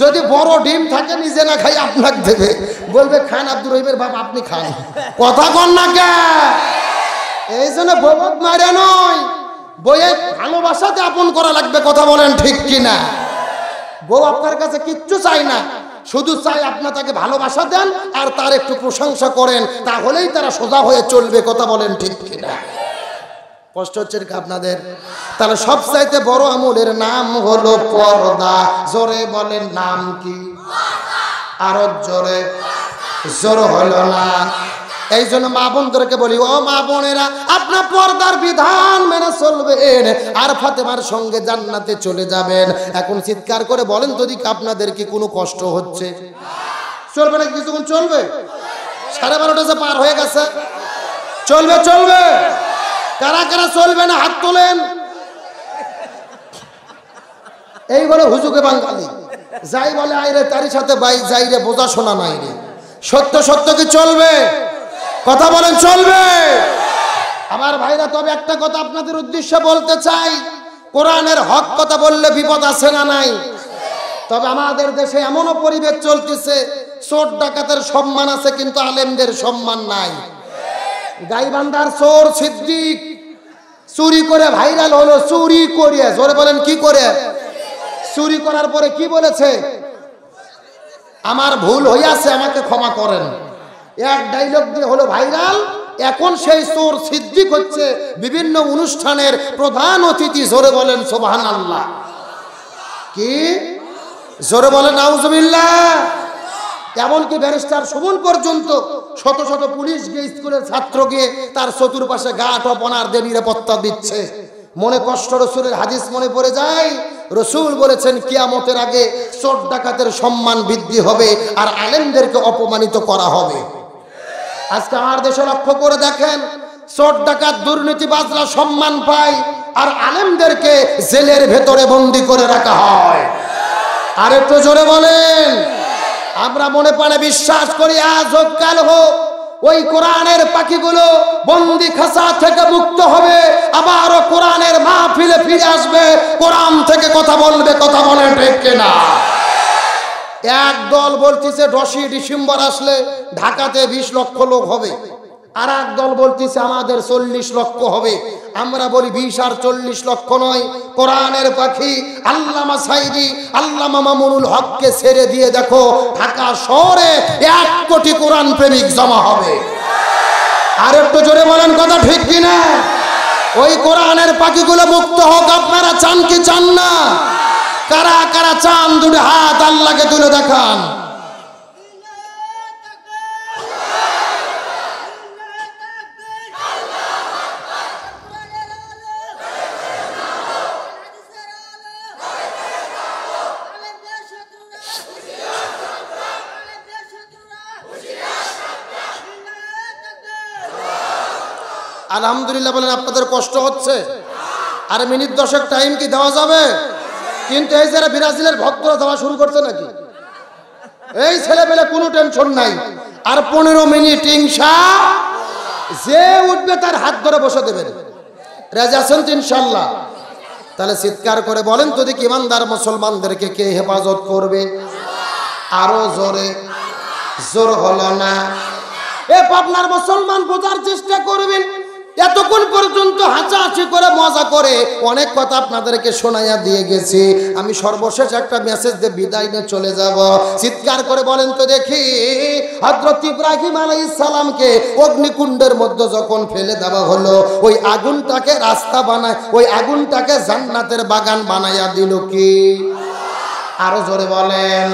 যদি বড় ডিম থাকে নিজে না খাই আপনাকে দেবে, বলবে খান আব্দুর রহিমের বাপ আপনি খান। কথা কন না কে? এই জন্য বউ মারে নয়, বইয়ের ভালোবাসাতে আপন করা লাগবে। কথা বলেন ঠিক কিনা? বউ আপনার কাছে কিচ্ছু চাই না, শুধু চাই আপনার তাকে ভালোবাসা দেন আর তার একটু প্রশংসা করেন, তাহলেই তারা সোজা হয়ে চলবে। কথা বলেন ঠিক কিনা? কষ্ট হচ্ছে কি আপনাদের? তাহলে সবচাইতে বড় আমলের নাম হলো পর্দা। জোরে বলেন নাম কি? আরো জোরে। জোর হলো না। এই জন্য মা বোনদেরকে বলি, ও মা বোনেরা আপনার পর্দার বিধান মেনে চলবেন আর ফাতেমার সঙ্গে জান্নাতে চলে যাবেন। এখন চিৎকার করে বলেন তো দিক আপনাদের কি কোনো কষ্ট হচ্ছে? চলবে না? কিছুক্ষণ চলবে। 12:30 যে পার হয়ে গেছে। চলবে চলবে। কারা কারা চলবে না হাত তোলেন। এই বলে হুজুকে বাঙালি যাই বলে আইরে তারই সাথে বাই যাই রে, বোঝা শোনা নাই রে। সত্য সত্য কি চলবে? কথা বলেন চলবে? আমার ভাইরা, তবে একটা কথা আপনাদের উদ্দেশ্যে বলতে চাই, কোরআনের হক কথা বললে বিপদ আছে না নাই? তবে আমাদের দেশে এমনও পরিবেশ চলতেছে, চোর ডাকাতের সম্মান আছে কিন্তু আলেমদের সম্মান নাই। গাইবান্ধার চোর সিদ্দিক চুরি করে ভাইরাল হলো, চুরি করে। জোরে বলেন কি করে? চুরি করার পরে কি বলেছে? আমার ভুল হইয়াছে, আমাকে ক্ষমা করেন। এক ডায়লগ দিয়ে হলো ভাইরাল। এখন সেই চোর সিদ্দিক হচ্ছে বিভিন্ন অনুষ্ঠানের প্রধান অতিথি। জোরে বলেন সুবহানাল্লাহ। কি জোরে বলেন নাউজুবিল্লাহ। এমনকি ব্যারিস্টার সুমন পর্যন্ত শত শত পুলিশ গিয়ে স্কুলের ছাত্র গিয়ে তার চতুর্পাশে গাঁট অপনার দিয়ে নিরাপত্তা দিচ্ছে। মনে কষ্ট, রসুলের হাদিস মনে পড়ে যায়। রসুল বলেছেন কিয়ামতের আগে চোর ডাকাতের সম্মান বৃদ্ধি হবে আর আলেমদেরকে অপমানিত করা হবে। আজকে আমার দেশে লক্ষ্য করে দেখেন, চোর ডাকাত দুর্নীতিবাজরা সম্মান পায় আর আলেমদেরকে জেলের ভেতরে বন্দি করে রাখা হয়। আর একটু জোরে বলেন। আমরা মনে প্রাণে বিশ্বাস করি আজ হোক কাল হোক ওই কোরআনের পাখিগুলো বন্দি খাঁচা থেকে মুক্ত হবে, আবারও কোরআনের মাহফিলে ফিরে আসবে, কোরআন থেকে কথা বলবে। কথা বলেন ঠিক কিনা? এক দল বলতেছে 10ই ডিসেম্বর আসলে ঢাকাতে 20 লক্ষ লোক হবে, আর এক দল বলতেছে আমাদের 40 লক্ষ হবে। আমরা বলি 20 আর 40 লক্ষ নয়, কোরআনের পাখি আল্লামা সাইদি, আল্লামা মামুনুল হককে ছেড়ে দিয়ে দেখো ঢাকা শহরে 1 কোটি কোরআন প্রেমিক জমা হবে। আর একটু জোরে বলেন কথা ঠিক কিনা? ওই কোরআনের পাখিগুলো মুক্ত হোক, আপনারা চান কি চান না? কারা কারা চান দুটো হাত আল্লাহকে তুলে দেখান। আলহামদুলিল্লাহ বলেন। আপনাদের কষ্ট হচ্ছে? আর মিনিট 10 টাইম কি দেওয়া যাবে? কিন্তু এই যারা ব্রাজিলের ভক্তরা দেওয়া শুরু করছে নাকি? এই ছেলেপেলে কোনো টেনশন নাই। আর 15 মিনিট ইনশাআল্লাহ যে উঠবে তার হাত ধরে বসে দেবেন। রাজি আছেন তো ইনশাআল্লাহ? তাহলে চিৎকার করে বলেন তো দেখি, ইমানদার মুসলমানদেরকে কে হেফাজত করবে? আরো জোরে। জোর হলো না। এ পাবনার মুসলমান বোঝার চেষ্টা করবেন। এতক্ষণ পর্যন্ত হাসাহাসি করে মজা করে অনেক কথা আপনাদেরকে শোনাইয়া দিয়ে গেছি। আমি সর্বশেষ একটা মেসেজ দিয়ে বিদায় নিয়ে চলে যাব। চিৎকার করে বলেন তো দেখি, হযরত ইব্রাহিম আলাইহিস সালামকে অগ্নিকুণ্ডের মধ্যে যখন ফেলে দেওয়া হলো, ওই আগুনটাকে রাস্তা বানায়, ওই আগুনটাকে জান্নাতের বাগান বানাইয়া দিল কি? আরো জোরে বলেন।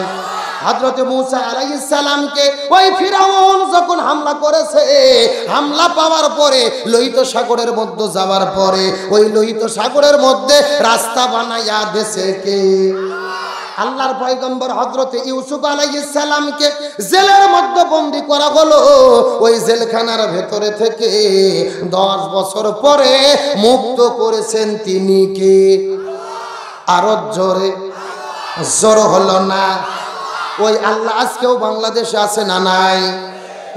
হযরত মূসা আলাইহিস সালামকে ওই ফিরাউন যখন হামলা করেছে, হামলা পাওয়ার পরে লোহিত সাগরের মধ্যে যাওয়ার পরে ওই লোহিত সাগরের মধ্যে রাস্তা বানাইয়া দেশে কে? আল্লাহর পয়গম্বর হযরত ইউসুফ আলাইহিস সালামকে জেলের মধ্যে বন্দী করা হলো। ওই জেলখানার ভেতরে থেকে 10 বছর পরে মুক্ত করেছেন তিনি কে? আরো জোরে। জোর হলো না। ওই আল্লাহ আজকেও বাংলাদেশে আছে না নাই?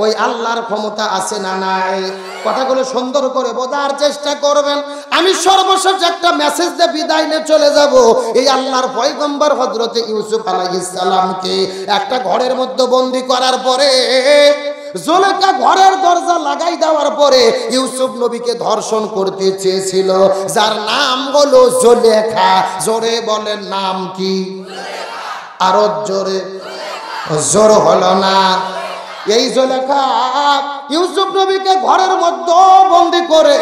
ওই আল্লাহর ক্ষমতা আছে না নাই? কথাগুলো সুন্দর করে বোঝার চেষ্টা করবেন। আমি সর্বশেষ একটা মেসেজ দিয়ে বিদায় নিয়ে চলে যাব। এই আল্লাহর পয়গম্বর হযরত ইউসুফ আলাইহিস সালামকে একটা ঘরের মধ্যে বন্দী করার পরে জুলেখা ঘরের দরজা লাগাই দেওয়ার পরে ইউসুফ নবীকে ধর্ষণ করতে চেয়েছিল, যার নাম হলো জুলেখা। জোরে বলেন নাম কি? আরো জোরে। জোর হলো না। এই জুলেখা ইউসুফ নবীকে ঘরের মধ্যে বন্দী করে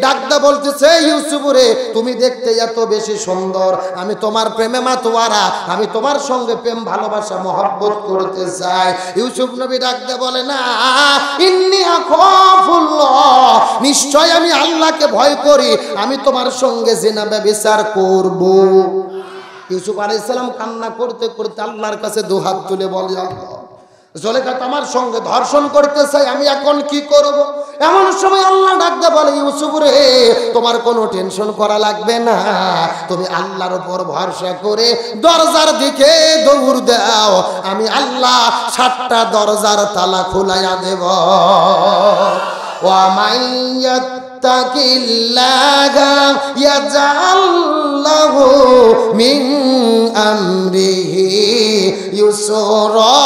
ডাকতে বলতেছে, ইউসুফ রে, তুমি দেখতে এত বেশি সুন্দর, আমি তোমার প্রেমে মাতোয়ারা, আমি তোমার সঙ্গে প্রেম ভালোবাসা মহব্বত করতে চাই। ইউসুফ নবী ডাকতে বলে, না, ইন্নী আখাফুল্লাহ, নিশ্চয় আমি আল্লাহকে ভয় করি, আমি তোমার সঙ্গে জিনা ব্যভিচার করব। ইউসুফ আলাইহিস সালাম কান্না করতে করতে আল্লাহর কাছে দুহাত তুলে বলে, আল্লাহ, জুলেখা আমার সঙ্গে ধর্ষণ করতে চাই, আমি এখন কি করব? এমন সময় আল্লাহ ডাকতে বলে, ইউসুফ রে, তোমার কোনো টেনশন করা লাগবে না, তুমি আল্লাহর উপর ভরসা করে দরজার দিকে দৌড় দাও, আমি আল্লাহ 7টা দরজার তালা খুলাইয়া দেব। ওয়া মাইয়াত তাকিল্লাহা ইয়াজআল লাহু মিন আমরিহি ইউসরা।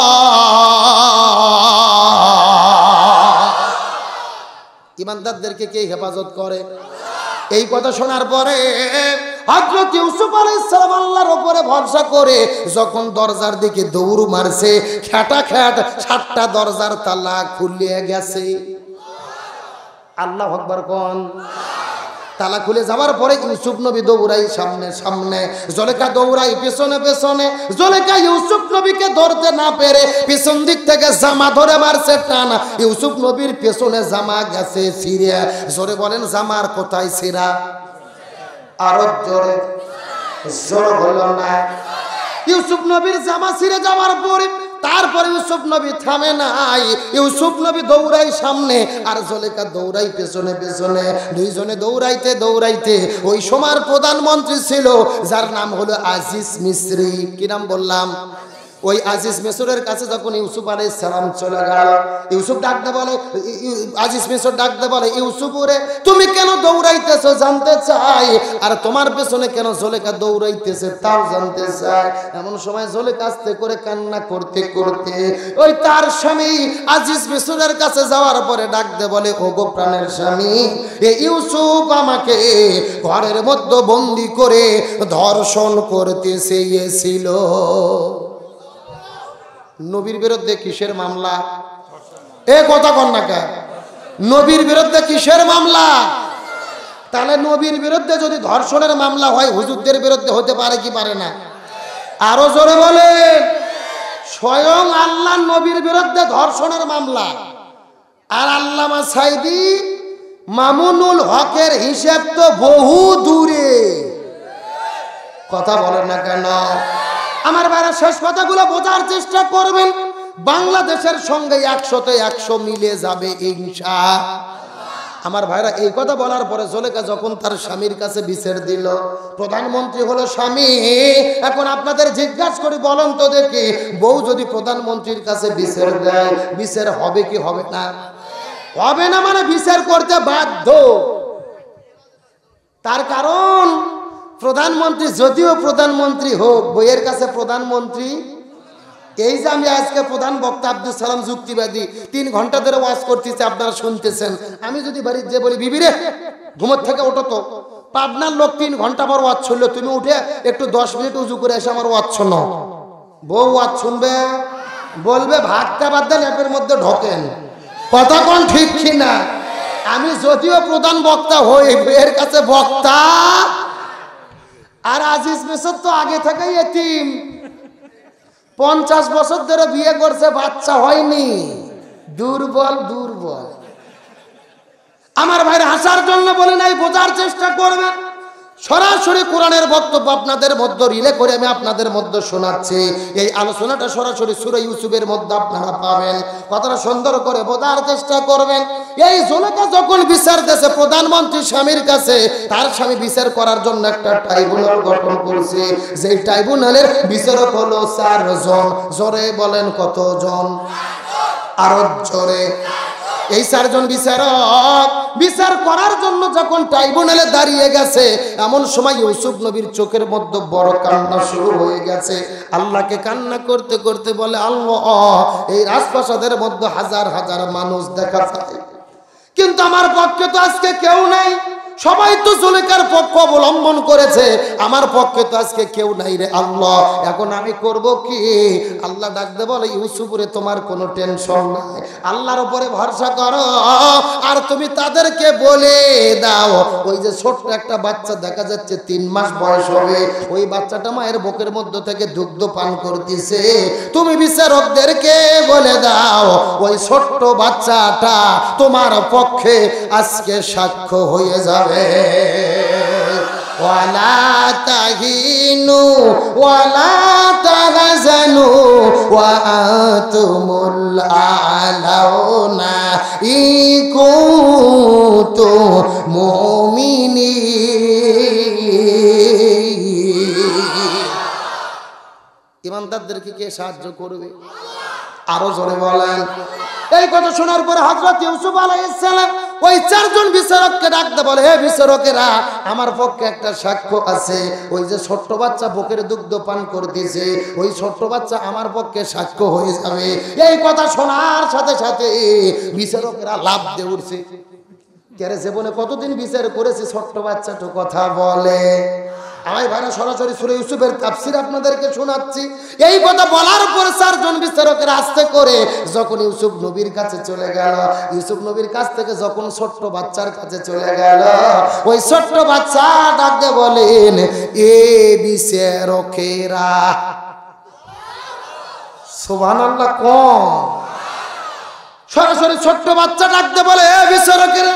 ইমানদারদেরকে কে হেফাজত করে? এই কথা শোনার পরে হযরত ইউসুফ আলাইহিস সালাম আল্লাহর উপরে ভরসা করে যখন দরজার দিকে দৌড় মারছে, খ্যাটাখ্যাট 7টা দরজার তালা খুলে গেছে। আল্লাহু আকবার কোন। তালা খুলে যাওয়ার পরে ইউসুফ নবী দৌড়াই সামনে সামনে, জুলেখা দৌড়াই পেছনে পেছনে। জুলেখা ইউসুফ নবীকে ধরতে না পেরে পিছন দিক থেকে জামা ধরে মারছে টানা। ইউসুফ নবীর পেছনে জামা গেছে ছিঁড়ে। জোরে বলেন, জামার কোথায় ছিঁড়া? আরো জোরে। জোর হলো না। ইউসুফ নবীর জামা ছিঁড়ে যাওয়ার পরে তারপরে ইউসুফ নবী থামে নাই। ইউসুফ নবী দৌড়াই সামনে আর জুলেখা দৌড়াই পেছনে পেছনে। দুইজনে দৌড়াইতে দৌড়াইতে ওই সময়ের প্রধানমন্ত্রী ছিল, যার নাম হলো আজিজ মিসরি। কি নাম বললাম? ওই আজিজ মিসরের কাছে যখন ইউসুফ আলাইহিস সালাম চলে গেল, ইউসুফ ডাকতে বলে, আজিজ মিসর ডাকতে বলে, ইউসুফ রে, তুমি কেন দৌড়াইতেছো জানতে চাই, আর তোমার পেছনে কেন জুলেখা দৌড়াইতেছে তাও জানতে চাই। এমন সময় জুলেখা আস্তে করে কান্না করতে করতে ওই তার স্বামী আজিজ মিসরের কাছে যাওয়ার পরে ডাকতে বলে, ওগো প্রাণের স্বামী, এই ইউসুফ আমাকে ঘরের মধ্যে বন্দী করে ধর্ষণ করতে চেয়েছিল। নবীর বিরুদ্ধে কিসের মামলা? এ কথা কন না কে? নবীর বিরুদ্ধে কিসের মামলা? তাহলে নবীর বিরুদ্ধে যদি ধর্ষণের মামলা হয়, হুজুরদের বিরুদ্ধে হতে পারে কি পারে না? আরো জোরে বলেন। স্বয়ং আল্লাহ নবীর বিরুদ্ধে ধর্ষণের মামলা, আর আল্লামা সাইদি মামুনুল হকের হিসাব তো বহু দূরে। কথা বলেন না কেন? আমার বাইরে শেষ কথাগুলো বোঝার চেষ্টা করবেন। বাংলাদেশের সঙ্গে 100তে 100 মিলে যাবে ইনশাআল্লাহ। আমার ভাইরা এই কথা বলার পরে জুলেখা যখন তার স্বামীর কাছে বিচার দিল, প্রধানমন্ত্রী হলো স্বামী। এখন আপনাদের জিজ্ঞাসা করি, বলেন তো দেখি, বউ যদি প্রধানমন্ত্রীর কাছে বিচার দেয়, বিচার হবে কি হবে না? হবে না, মানে বিচার করতে বাধ্য। তার কারণ প্রধানমন্ত্রী যদিও প্রধানমন্ত্রী হোক, বইয়ের কাছে প্রধানমন্ত্রী। এই যে আমি আজকে প্রধান বক্তা আব্দুল সালাম যুক্তিবাদী 3 ঘন্টা ধরে ওয়াজ করতেছি, আপনারা শুনতেছেন। আমি যদি বাড়ির যে বলি, বিবিরে ঘুমোর থেকে ওঠো তো, পাবনার লোক 3 ঘন্টা পর ওয়াজ শুনলো, তুমি উঠে একটু 10 মিনিট উজু করে এসে আমার ওয়াজ শোনো। বউ ওয়াজ শুনবে, বলবে ভাতটা বাদ দেন ল্যাপের মধ্যে ঢোকেন। কথা কোন ঠিক কিনা? আমি যদিও প্রধান বক্তা হই, বইয়ের কাছে বক্তা। আর আজিজ মেসর তো আগে থেকেই এতিম, 50 বছর ধরে বিয়ে করছে, বাচ্চা হয়নি, দুর্বল দুর্বল। আমার ভাইরা হাসার জন্য বলে নাই, বোঝার চেষ্টা করবেন। সরাসরি কোরআনের বক্তব্য আপনাদের মধ্যে রিলে করে আমি আপনাদের মধ্যে শোনাচ্ছি। এই আলোচনাটা সরাসরি সূরা ইউসুফের মধ্যে আপনারা পাবেন। কথাটা সুন্দর করে বোঝার চেষ্টা করবেন। এই জুলেখা যখন বিচার দেশে প্রধানমন্ত্রী স্বামীর কাছে, তার স্বামী বিচার করার জন্য একটা ট্রাইব্যুনাল গঠন করছে। যেই ট্রাইব্যুনালের বিচারক হলো 4 জন। জোরে বলেন কতজন? আরো জোরে। এই 4 জন বিচারক বিচার করার জন্য যখন ট্রাইব্যুনালে দাঁড়িয়ে গেছে, এমন সময় ইউসুফ নবীর চোখের মধ্যে বড় কান্না শুরু হয়ে গেছে। আল্লাহকে কান্না করতে করতে বলে, আল্লাহ, এই রাজপ্রাসাদের মধ্যে হাজার হাজার মানুষ দেখা যায়, কিন্তু আমার পক্ষে তো আজকে কেউ নাই। সবাই তো জুলেখার পক্ষ অবলম্বন করেছে, আমার পক্ষে তো আজকে কেউ নাই রে আল্লাহ, এখন আমি করব কি? আল্লাহ ডাকতে বলে, ইউসুফরে তোমার কোনো টেনশন নাই, আল্লাহর উপরে ভরসা করো। আর তুমি তাদেরকে বলে দাও, ওই যে ছোট্ট একটা বাচ্চা দেখা যাচ্ছে 3 মাস বয়স হবে, ওই বাচ্চাটা মায়ের বুকের মধ্যে থেকে দুগ্ধ পান করতেছে। তুমি বিচারকদেরকে বলে দাও, ওই ছোট্ট বাচ্চাটা তোমার পক্ষে আজকে সাক্ষ্য হয়ে যাবে। ওয়ালা তাহিনু ওয়ালা তাহজানু ওয়া আনতুমুল আ'লাউনা ইন কুনতুম মুমিনিন। ইমানদারদেরকে কে সাহায্য করবে? আরো জোরে বলেন। এই কথা শোনার পরে হযরত ইউসুফ আলাইহিস সালাম ওই 4 জন বিচারককে ডাকতে বলে, হে বিচারকেরা, আমার পক্ষে একটা সাক্ষ্য আছে। ওই যে ছোট্ট বাচ্চা বুকের দুগ্ধ পান করতেছে, ওই ছোট্ট বাচ্চা আমার পক্ষে সাক্ষ্য হয়ে যাবে। এই কথা শোনার সাথে সাথে বিচারকেরা লাফ দিয়ে উঠছে। কেরে জীবনে কতদিন বিচার করেছে, ছোট্ট বাচ্চাটা কথা বলে। আমি ভাইরা সরাসরি সূরা ইউসুফের তাফসীর আপনাদেরকে শোনাচ্ছি। এই কথা বলার পর 4 জন বিচারকের আস্তে করে যখন ইউসুফ নবীর কাছে চলে গেল, ইউসুফ নবীর কাছ থেকে যখন ছোট্ট বাচ্চার কাছে চলে গেল, ওই ছোট্ট বাচ্চা ডাকতে বলেন, এ বিচারকেরা, সুবহানাল্লাহ কোন? সরাসরি ছোট্ট বাচ্চা ডাকতে বলে, এ বিচারকেরা,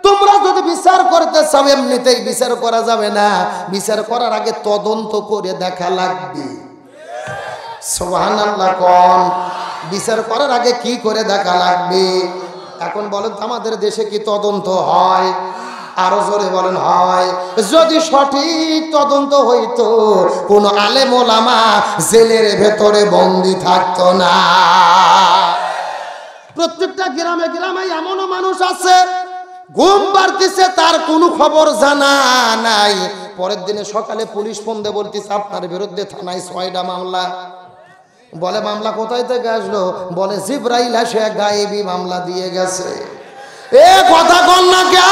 তোমরা যদি বিচার করতে চাও এমনিতেই বিচার করা যাবে না, বিচার করার আগে তদন্ত করে দেখা লাগবে। সুবহানাল্লাহ কোন? বিচার করার আগে কি করে দেখা লাগবে? এখন বলেন তো, আমাদের দেশে কি তদন্ত হয়? আরো জোরে বলেন, হয়? যদি সঠিক তদন্ত হইতো, কোন আলেম ওলামা জেলের ভেতরে বন্দী থাকতো না। প্রত্যেকটা গ্রামে গ্রামে এমনও মানুষ আছে, ঘুম পাড়তেছে, তার কোনো খবর জানা নাই। পরের দিনে সকালে পুলিশ ফোন দিয়ে বলতেছে, আপনার বিরুদ্ধে থানায় 6টা মামলা। বলে, মামলা কোথায় থেকে আসলো? বলে, জিবরাইল এসে গায়েবী মামলা দিয়ে গেছে। এ কথা কন না কে?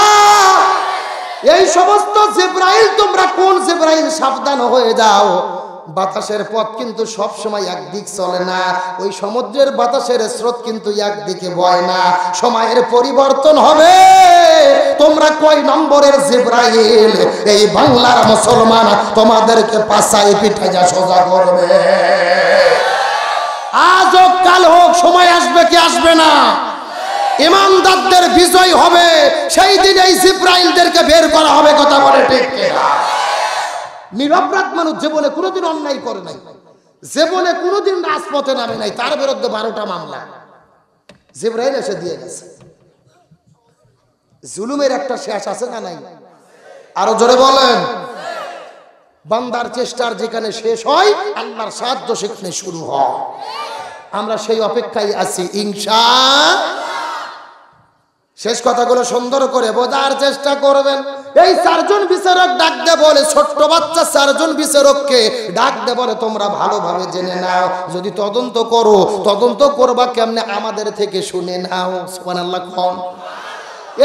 এই সমস্ত জিবরাইল, তোমরা কোন জিবরাইল? সাবধান হয়ে যাও। বাতাসের পথ কিন্তু সব সময় একদিক চলে না, ওই সমুদ্রের বাতাসের স্রোত কিন্তু একদিকে বয় না, সময়ের পরিবর্তন হবে। তোমরা কয় নম্বরের জিবরাইল? এই বাংলার মুসলমান তোমাদেরকে পাছায় পিঠাইয়া সোজা করবে। আজ হোক কাল হোক, সময় আসবে কি আসবে না? ইমানদারদের বিজয় হবে, সেই দিন এই জিবরাইলদেরকে বের করা হবে। কথা বলে ঠিক কিনা? নিরপরাধ মানুষ জীবনে কোনোদিন অন্যায় করে নাই, জীবনে কোনোদিন রাজপথে নামে নাই, তার বিরুদ্ধে 12টা মামলা জিবরাইল এসে দিয়ে গেছে। জুলুমের একটা শেষ আছে না নাই? আরো জোরে বলেন। বান্দার চেষ্টার যেখানে শেষ হয়, আল্লাহর সাহায্য সেখানে শুরু হয়। আমরা সেই অপেক্ষায় আছি ইনশাআল্লাহ। শেষ কথাগুলো সুন্দর করে বোঝার চেষ্টা করবেন। এই 4 জন বিচারক ডাক দে বলে, ছোট্ট বাচ্চা 4 জন বিচারককে ডাক দে বলে, তোমরা ভালোভাবে জেনে নাও, যদি তদন্ত করো, তদন্ত করবা কেমনে আমাদের থেকে শুনে নাও। সুবহানাল্লাহ। কোন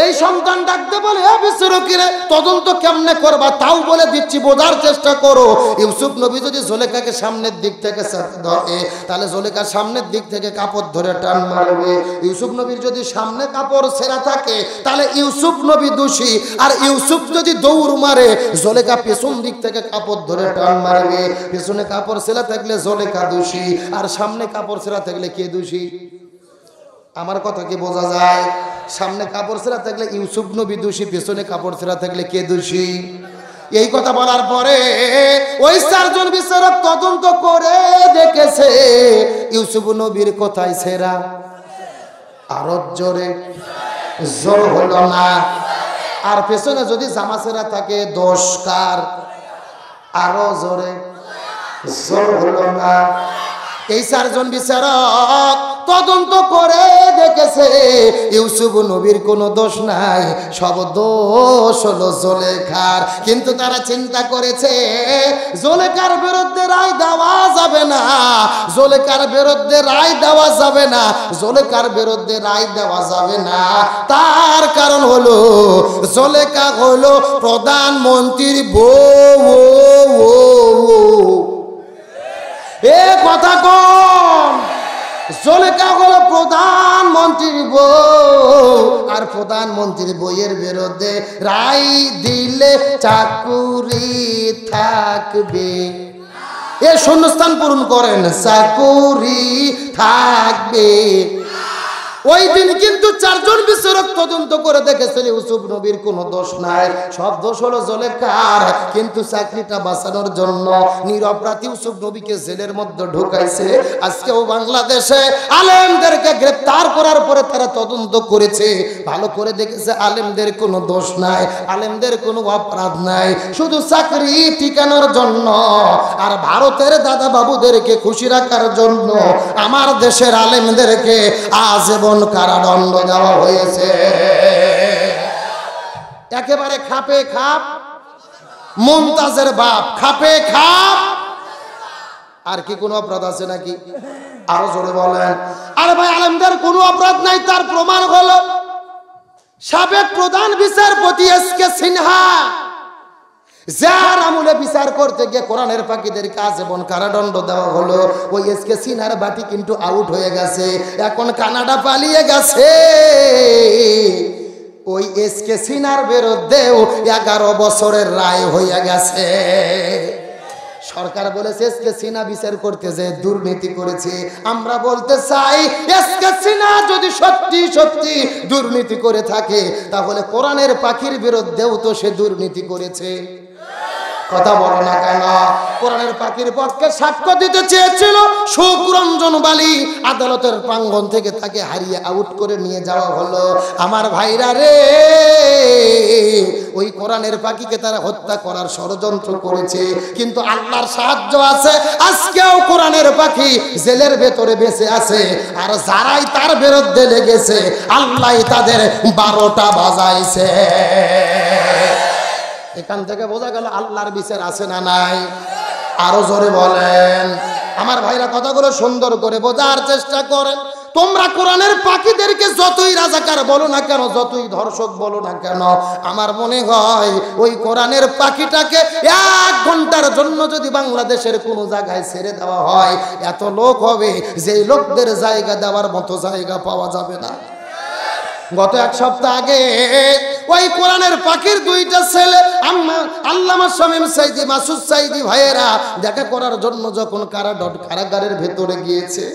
এই সন্তান ডাকতে বলে, এ বিচারকেরা তদন্ত কেমনে করবা তাও বলে দিচ্ছি, বোঝার চেষ্টা করো। ইউসুফ নবী যদি জুলেখাকে সামনের দিক থেকে ধরে, তাহলে জুলেখা সামনের দিক থেকে কাপড় ধরে টান মারবে। ইউসুফ নবীর যদি সামনে কাপড় ছেঁড়া থাকে, তাহলে ইউসুফ নবী দোষী। আর ইউসুফ যদি দৌড় মারে, জুলেখা পেছন দিক থেকে কাপড় ধরে টান মারবে। পেছনে কাপড় ছেঁড়া থাকলে জুলেখা দোষী, আর সামনে কাপড় ছেঁড়া থাকলে কে দোষী? আমার কথা কি বোঝা যায়? সামনে কাপড় ছেঁড়া থাকলে ইউসুফ নবী দোষী, পেছনে কাপড় ছেঁড়া থাকলে কে দোষী? এই কথা বলার পরে ওই 4 জন বিচারক তদন্ত করে দেখেছে ইউসুফ নবীর কোথায় ছেঁড়া। আরো জোরে, জোর হলো না। আর পেছনে যদি জামা ছেঁড়া থাকে দোষ কার? আরো জোরে, জোর হলো না। এই 4 জন বিচারক তদন্ত করে দেখেছে ইউসুফ নবীর কোনো দোষ নাই, সব দোষ হলো জুলেখার। কিন্তু তারা চিন্তা করেছে জুলেখার বিরুদ্ধে রায় দেওয়া যাবে না, জুলেখার বিরুদ্ধে রায় দেওয়া যাবে না, জুলেখার বিরুদ্ধে রায় দেওয়া যাবে না। তার কারণ হলো জুলেখা হলো প্রধানমন্ত্রীর বউ। এ কথা কোন? জুলেখা হলো প্রধানমন্ত্রীর বউ, আর প্রধানমন্ত্রীর বইয়ের বিরুদ্ধে রায় দিলে চাকুরি থাকবে। এ শূন্যস্থান পূরণ করেন, চাকুরি থাকবে। ওই দিন কিন্তু 4 জন বিচারক তদন্ত করে দেখেছেন ইউসুফ নবীর কোনো দোষ নাই, সব দোষ হলো জুলেখার। কিন্তু চাকরিটা বাঁচানোর জন্য নিরপরাধ ইউসুফ নবীকে জেলের মধ্যে ঢুকাইছে। আজকেও বাংলাদেশে আলেমদেরকে গ্রেফতার করার পরে তারা তদন্ত করেছে, ভালো করে দেখেছে আলেমদের কোনো দোষ নাই, আলেমদের কোনো অপরাধ নাই, শুধু চাকরি টিকানোর জন্য আর ভারতের দাদা বাবুদেরকে খুশি রাখার জন্য আমার দেশের আলেমদেরকে আজীবন কারাদণ্ড দেওয়া হয়েছে। একেবারে খাপে খাপ, মুমতাজের বাপ খাপে খাপ। আর কি কোনো অপরাধ আছে নাকি? আরো জোরে বলেন। আরে ভাই, আলেমদের কোনো অপরাধ নাই, তার প্রমাণ হলো সাবেক প্রধান বিচারপতি এসকে সিনহা, যার আমলে বিচার করতে গিয়ে কোরআনের পাখিদের আজীবন কারাদণ্ড দেওয়া হলো। ওই এসকে সিনহার বাটি কিন্তু আউট হয়ে গেছে, এখন কানাডা পালিয়ে গেছে। ওই এসকে সিনহার বিরুদ্ধেও 11 বছরের রায় হয়ে গেছে। সরকার বলেছে এসকে সিনহা বিচার করতে যে দুর্নীতি করেছে। আমরা বলতে চাই এসকে সিনহা যদি সত্যি সত্যি দুর্নীতি করে থাকে, তাহলে কোরআনের পাখির বিরুদ্ধেও তো সে দুর্নীতি করেছে। কথা বলো না কেন? কোরআনের পাখির পক্ষে সাক্ষ্য দিতে চেয়েছিল সুখরঞ্জন বালি, আদালতের প্রাঙ্গণ থেকে তাকে হারিয়ে আউট করে নিয়ে যাওয়া হলো। আমার ভাইরা রে, ওই কোরআনের পাখিকে তারা হত্যা করার ষড়যন্ত্র করেছে, কিন্তু আল্লাহর সাহায্য আছে। আজকেও কোরআনের পাখি জেলের ভেতরে বেঁচে আছে, আর যারাই তার বিরুদ্ধে লেগেছে আল্লাহ তাদের 12টা বাজাইছে। এখান থেকে বোঝা গেল আল্লাহর বিচার আছে না নাই? আরো জোরে বলেন। আমার ভাইরা কথাগুলো সুন্দর করে বোঝার চেষ্টা করেন। তোমরা কোরআনের পাখিদেরকে যতই রাজাকার বলো না কেন, যতই ধর্ষক বলো না কেন, আমার মনে হয় ওই কোরআনের পাখিটাকে 1 ঘন্টার জন্য যদি বাংলাদেশের কোনো জায়গায় ছেড়ে দেওয়া হয়, এত লোক হবে যে লোকদের জায়গা দেওয়ার মতো জায়গা পাওয়া যাবে না। গত 1 সপ্তাহ আগে ওই কোরআনের পাখির 2টা ছেলে আল্লামা শামীম সাইদি, মাসুদ সাইদি ভাইয়েরা দেখা করার জন্য যখন কারাগারের ভেতরে গিয়েছে,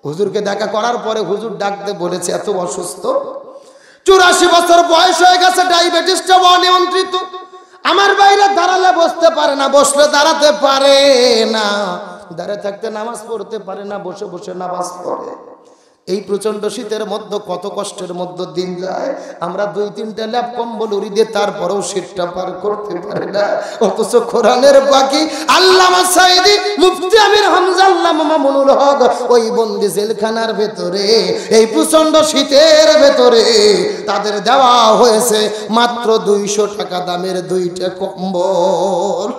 হুজুরকে দেখা করার পরে হুজুর ডাকতে বলেছে, এত অসুস্থ, 84 বছর বয়স হয়ে গেছে, ডায়াবেটিসটা অনিয়ন্ত্রিত, আমার বাইরে দাঁড়ালে বসতে পারে না, বসলে দাঁড়াতে পারে না, দাঁড়িয়ে থাকতে নামাজ পড়তে পারে না, বসে বসে নামাজ পড়ে। এই প্রচন্ড শীতের মধ্যে কত কষ্টের মধ্যে দিন যায়, আমরা 2-3টা ল্যাপ কম্বল উড়ি দিয়ে তারপরেও শীতটা পার করতে পারি না। অথচ কোরআনের পাখি আল্লামা সাইদি, মুফতি আমির হামজা, আল্লামা মামুনুল হক ওই বন্দি জেলখানার ভেতরে এই প্রচন্ড শীতের ভেতরে তাদের দেওয়া হয়েছে মাত্র 200 টাকা দামের 2টা কম্বল।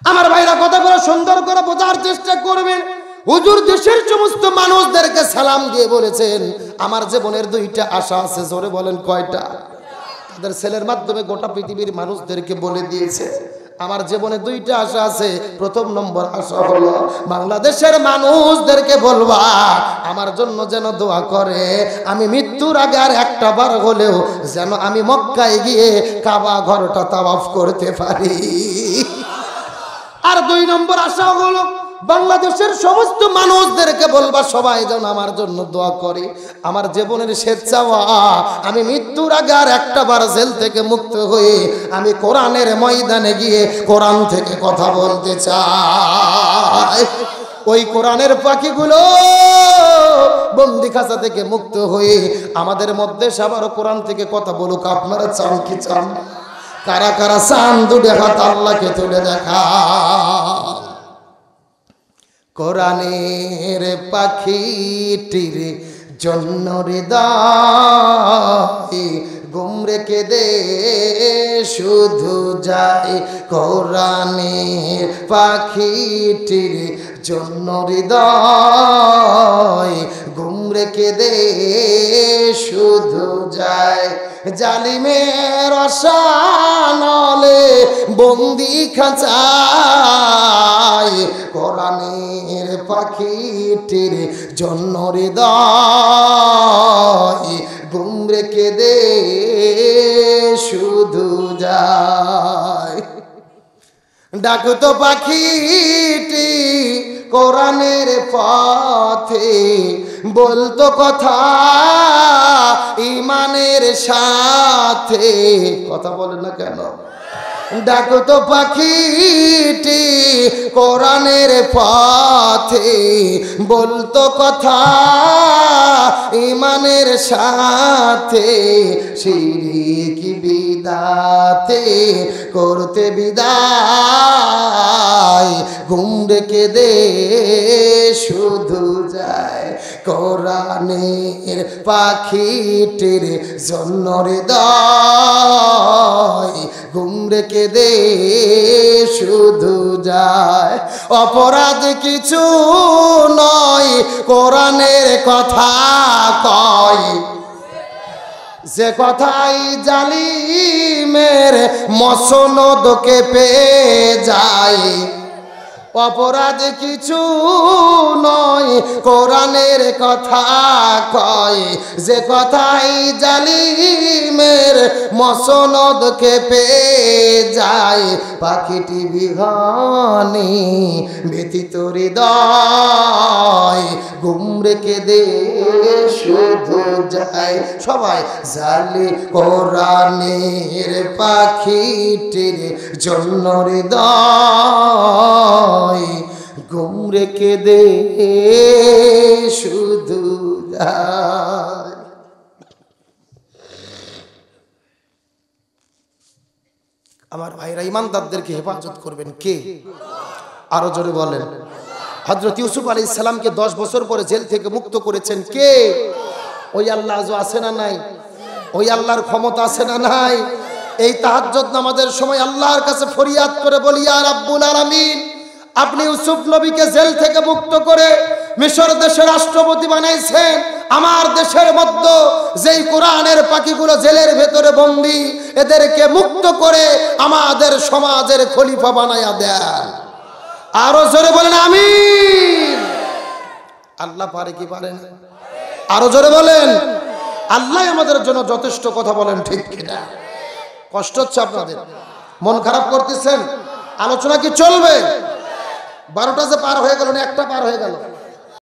আমার ভাইরা কথা করে সুন্দর করে বোঝার চেষ্টা করবেন। হুজুর দেশের সমস্ত মানুষদেরকে সালাম দিয়ে বলেছেন, আমার জীবনের 2টা আশা আছে। জোরে বলেন কয়টা? তাদের ছেলের মাধ্যমে গোটা পৃথিবীর মানুষদেরকে বলে দিয়েছে, আমার জীবনে 2টা আশা আছে। প্রথম নম্বর আশা হলো বাংলাদেশের মানুষদেরকে বলবা আমার জন্য যেন দোয়া করে, আমি মৃত্যুর আগে আর 1টা বার হলেও যেন আমি মক্কায় গিয়ে কাবা ঘরটা তাওয়াফ করতে পারি। আর 2 নম্বর আশা হলো বাংলাদেশের সমস্ত মানুষদেরকে বলবা সবাই যেন আমার জন্য দোয়া করে, আমার জীবনের শেষ চাওয়া আমি মৃত্যুর আগে আর 1টা বার জেল থেকে মুক্ত হয়ে আমি কোরআনের ময়দানে গিয়ে কোরআন থেকে কথা বলতে চাই। ওই কোরআনের পাখিগুলো বন্দি খাঁচা থেকে মুক্ত হয়ে আমাদের মধ্যে আবারও কোরআন থেকে কথা বলুক। আপনারা চান কি চান? কারা কারা চান? 2 হাত আল্লাহকে তুলে দেখা। কোরআনের পাখিটির জন্য হৃদয় গুম রেখে দে শুধু যায়, কোরআনের পাখিটির জন্য হৃদয় গুম রেখে দে শুধু যায়, জালিমের অশানলে বন্দি খাঁচায় কোরআনের পাখিটির জন্য হৃদয় গুম রেখে দে শুধু যায়। ডাকতো পাখিটি কোরআনের পথে, বলতো কথা ইমানের সাথে। কথা বলে না কেন? ডাকতো পাখিটি কোরআনের পথে, বলতো কথা ইমানের সাথে, শিরক বিদাতে করতে বিদায় গুম রেখে দে শুধু যায়, কোরআনের পাখিটির জন্য হৃদয় গুম রেখে দে শুধু যায়। অপরাধ কিছু নয় কোরআনের কথা কয়, যে কথাই জালিমের মসনদকে পেয়ে যায়। অপরাধ কিছু নয় কোরআনের কথা কয়, যে কথাই জালিমের মসনদকে পেয়ে যায়। পাখিটি বিহনে ব্যতীত হৃদয় গুম রেখে দে শুধু যায়। সবাই জালি কোরআনের পাখিটির জন্য হৃদয় গুম রেখে দে শুধু যায়। আমার ভাইরা ইমানদারদেরকে হেফাজত করবেন কে? আরো জোরে বলেন। হযরত ইউসুফ আলাইহিস সালামকে 10 বছর পরে জেল থেকে মুক্ত করেছেন কে? ওই আল্লাহ আজও আছে না নাই? ওই আল্লাহর ক্ষমতা আছে না নাই? এই তাহাজ্জুদ নামাজের সময় আল্লাহর কাছে ফরিয়াদ করে বলি, ইয়া রাব্বুল আলামিন, আপনি ইউসুফ নবীকে জেল থেকে মুক্ত করে মিশর দেশের রাষ্ট্রপতি বানাইছেন। আমার দেশের মধ্যে যেই কোরআনের পাখিগুলো জেলের ভেতরে বন্দী, এদেরকে মুক্ত করে আমাদের সমাজের খলিফা বানায়া দেন। আরো জোরে বলেন আমিন। আল্লাহ পারে কি পারেন? আরো জোরে বলেন। আল্লাহ আমাদের জন্য যথেষ্ট। কথা বলেন ঠিক কিনা? কষ্ট হচ্ছে আপনাদের? মন খারাপ করতেছেন? আলোচনা কি চলবে? 12টা যে পার হয়ে গেল না, একটা পার হয়ে গেল।